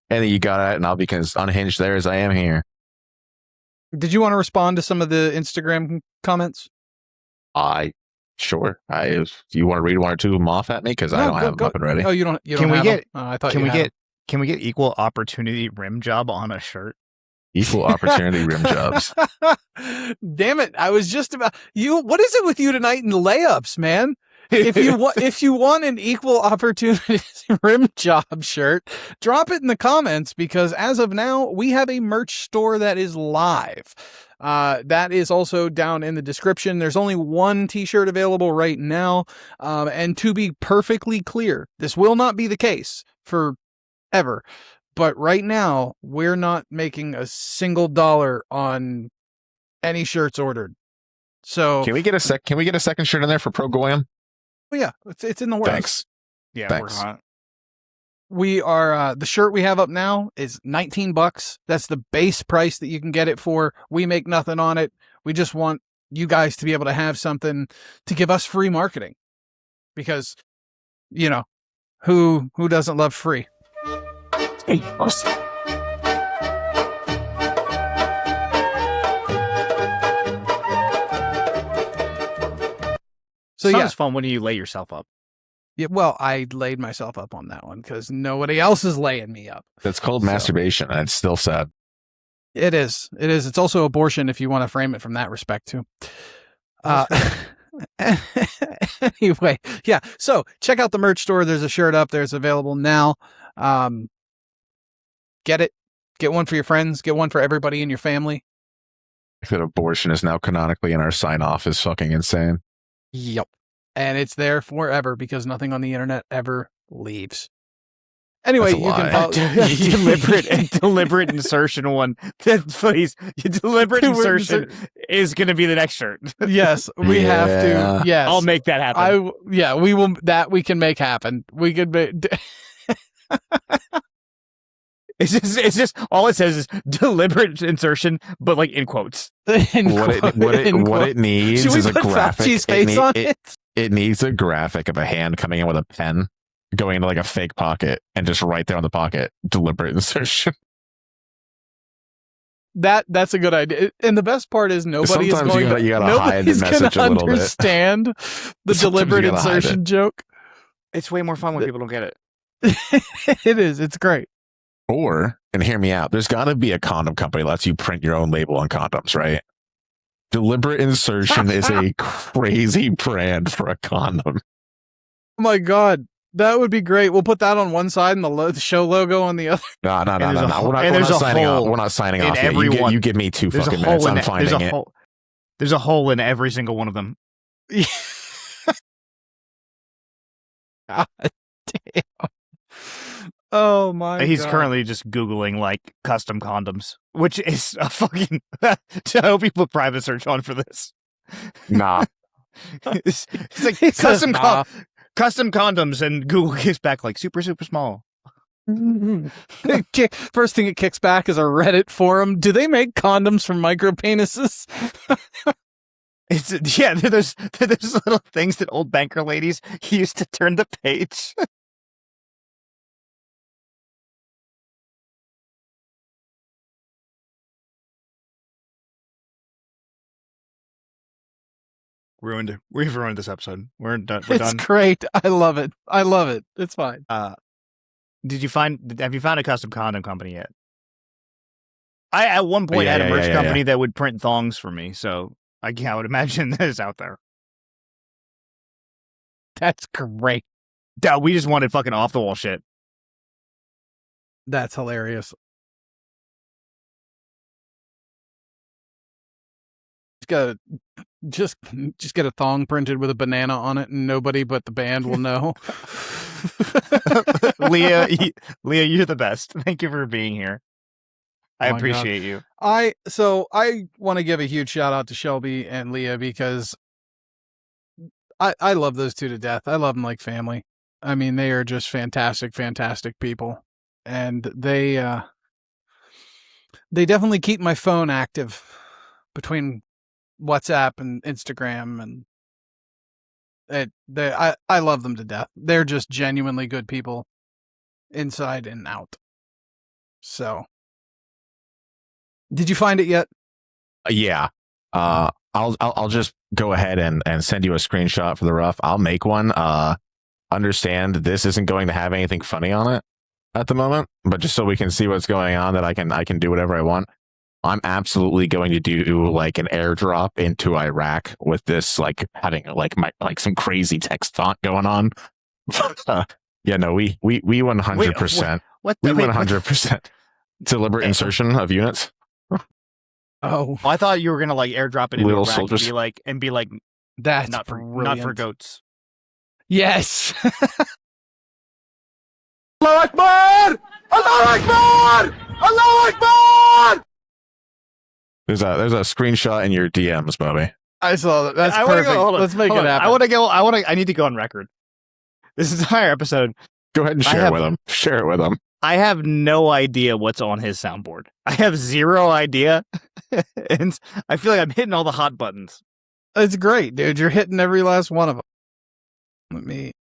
anything you got at, and I'll be as unhinged there as I am here. Did you want to respond to some of the Instagram comments? Sure. If you want to read one or two of them off at me, because I don't have them up and ready. Oh, you don't. Can we get? I thought. Can we get equal opportunity rim job on a shirt? Equal opportunity rim jobs. Damn it! I was just about you. What is it with you tonight in the layups, man? If you want an equal opportunity rim job shirt, drop it in the comments, because as of now we have a merch store that is live. That is also down in the description. There's only one t-shirt available right now. And to be perfectly clear, this will not be the case forever. But right now, we're not making a single dollar on any shirts ordered. So can we get a second shirt in there for Pro Goyim? Oh yeah, it's in the works. Thanks. Yeah, thanks. We're hot. We are the shirt we have up now is $19. That's the base price that you can get it for. We make nothing on it. We just want you guys to be able to have something to give us free marketing, because who doesn't love free? Hey, awesome. So yeah, it's fun when you lay yourself up. Yeah, well, I laid myself up on that one because nobody else is laying me up. That's called masturbation, and it's still sad. It is. It is. It's also abortion if you want to frame it from that respect too. Anyway, yeah. So check out the merch store. There's a shirt up there. It's available now. Get it. Get one for your friends. Get one for everybody in your family. That abortion is now canonically in our sign off is fucking insane. Yep. And it's there forever because nothing on the internet ever leaves. Anyway, you can follow deliberate insertion one. Please, deliberate insertion is going to be the next shirt. Yes, we have to. Yes, I'll make that happen. We will. That we can make happen. We could make. It's just all it says is deliberate insertion, but like in quotes. What it needs is a graphic. It needs a graphic of a hand coming in with a pen, going into like a fake pocket, and just right there on the pocket, deliberate insertion. That's a good idea. And the best part is nobody is going to understand the deliberate insertion joke. It's way more fun when people don't get it. It is. It's great. Or, and hear me out, there's got to be a condom company that lets you print your own label on condoms, right? Deliberate insertion is a crazy brand for a condom. Oh my God. That would be great. We'll put that on one side and the show logo on the other. No. We're not signing off. We're not signing off yet. You give me 2 fucking minutes. I'm finding it. There's a hole in every single one of them. God damn. Oh my He's God. currently just Googling like custom condoms, which is a fucking. I hope you put private search on for this. Nah. It's like custom condoms, and Google kicks back like super small. First thing it kicks back is a Reddit forum. Do they make condoms from micro penises? There's little things that old banker ladies used to turn the page. We've ruined this episode. We're done. It's great. I love it. It's fine. Have you found a custom condom company yet? I at one point had a merch company that would print thongs for me, so I would imagine that is out there. That's great. We just wanted fucking off the wall shit. That's hilarious. Just get a thong printed with a banana on it, and nobody but the band will know. Leah, you're the best. Thank you for being here. I appreciate you. I want to give a huge shout out to Shelby and Leah because I love those two to death. I love them like family. I mean, they are just fantastic people, and they definitely keep my phone active between WhatsApp and Instagram, and I love them to death. They're just genuinely good people inside and out. So, did you find it yet? Yeah. I'll just go ahead and send you a screenshot for the rough. I'll make one. Understand this isn't going to have anything funny on it at the moment, but just so we can see what's going on, that I can do whatever I want. I'm absolutely going to do like an airdrop into Iraq with this, like having like some crazy text font going on. Yeah, no, we 100%. What? We 100% deliberate insertion of units. Oh, I thought you were gonna like airdrop it into Little Iraq soldiers. and be like that's not for goats. Yes. Allah Akbar! Allah Akbar! Allah Akbar! There's a screenshot in your DMs, Bobby. I saw that. That's perfect. Let's make it happen. I need to go on record. This entire episode. Go ahead and share it with him. Share it with him. I have no idea what's on his soundboard. I have zero idea. And I feel like I'm hitting all the hot buttons. It's great, dude. You're hitting every last one of them.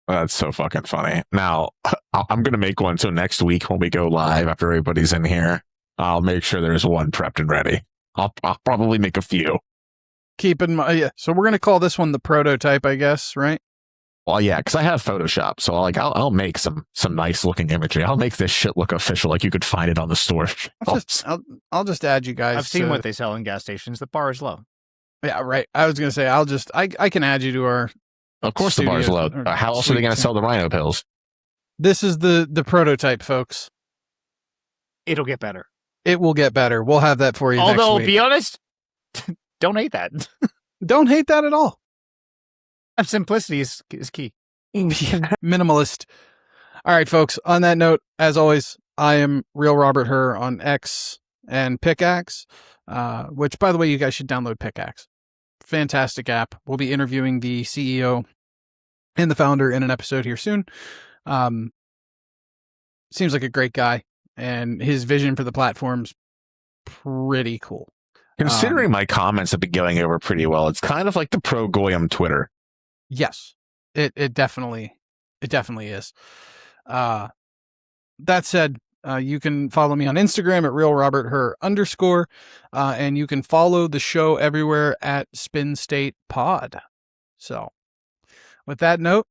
That's so fucking funny. Now, I'm going to make one so next week when we go live after everybody's in here, I'll make sure there's one prepped and ready. I'll probably make a few. Keep in mind, yeah. So we're going to call this one the prototype, I guess, right? Well, yeah, because I have Photoshop, so I'll make some nice looking imagery. I'll make this shit look official, like you could find it on the store. I'll just add you guys. I've seen what they sell in gas stations. The bar is low. Yeah, right. I was gonna say I can add you to our. Of course, the bar's low. How else are they going to sell the rhino pills? This is the prototype, folks. It'll get better. It will get better. We'll have that for you. Although, next week. be honest, don't hate that. Don't hate that at all. Simplicity is key. Minimalist. All right, folks. On that note, as always, I am Real Robert Herr on X and Pickaxe, which, by the way, you guys should download Pickaxe. Fantastic app. We'll be interviewing the CEO and the founder in an episode here soon. Seems like a great guy, and his vision for the platform's pretty cool. Considering my comments have been going over pretty well, it's kind of like the pro Goyim Twitter. Yes, it definitely is. That said, you can follow me on Instagram at RealRobertHer_, and you can follow the show everywhere at Spin State Pod. So, with that note,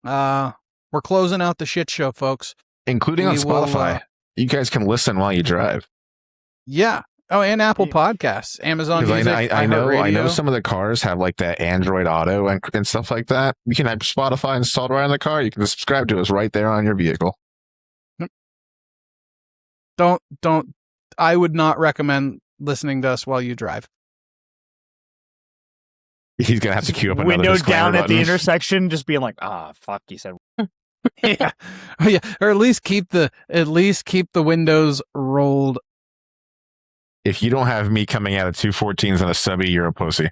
we're closing out the shit show, folks. Including on Spotify. You guys can listen while you drive. Yeah. Oh, and Apple Podcasts, Amazon Music. I know some of the cars have like that Android Auto and stuff like that. You can have Spotify installed right on the car. You can subscribe to us right there on your vehicle. Don't. I would not recommend listening to us while you drive. He's gonna have to queue up another window down at button. the intersection, just being like, fuck, you said. Yeah. Oh, yeah, or at least keep the windows rolled. If you don't have me coming out of 214s and a subby, you're a pussy.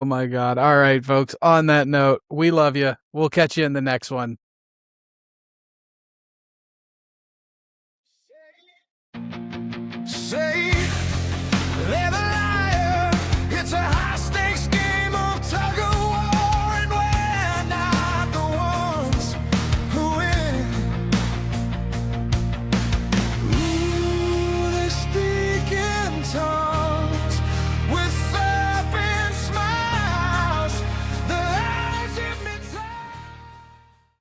Oh my God. All right, folks. On that note, we love you. We'll catch you in the next one.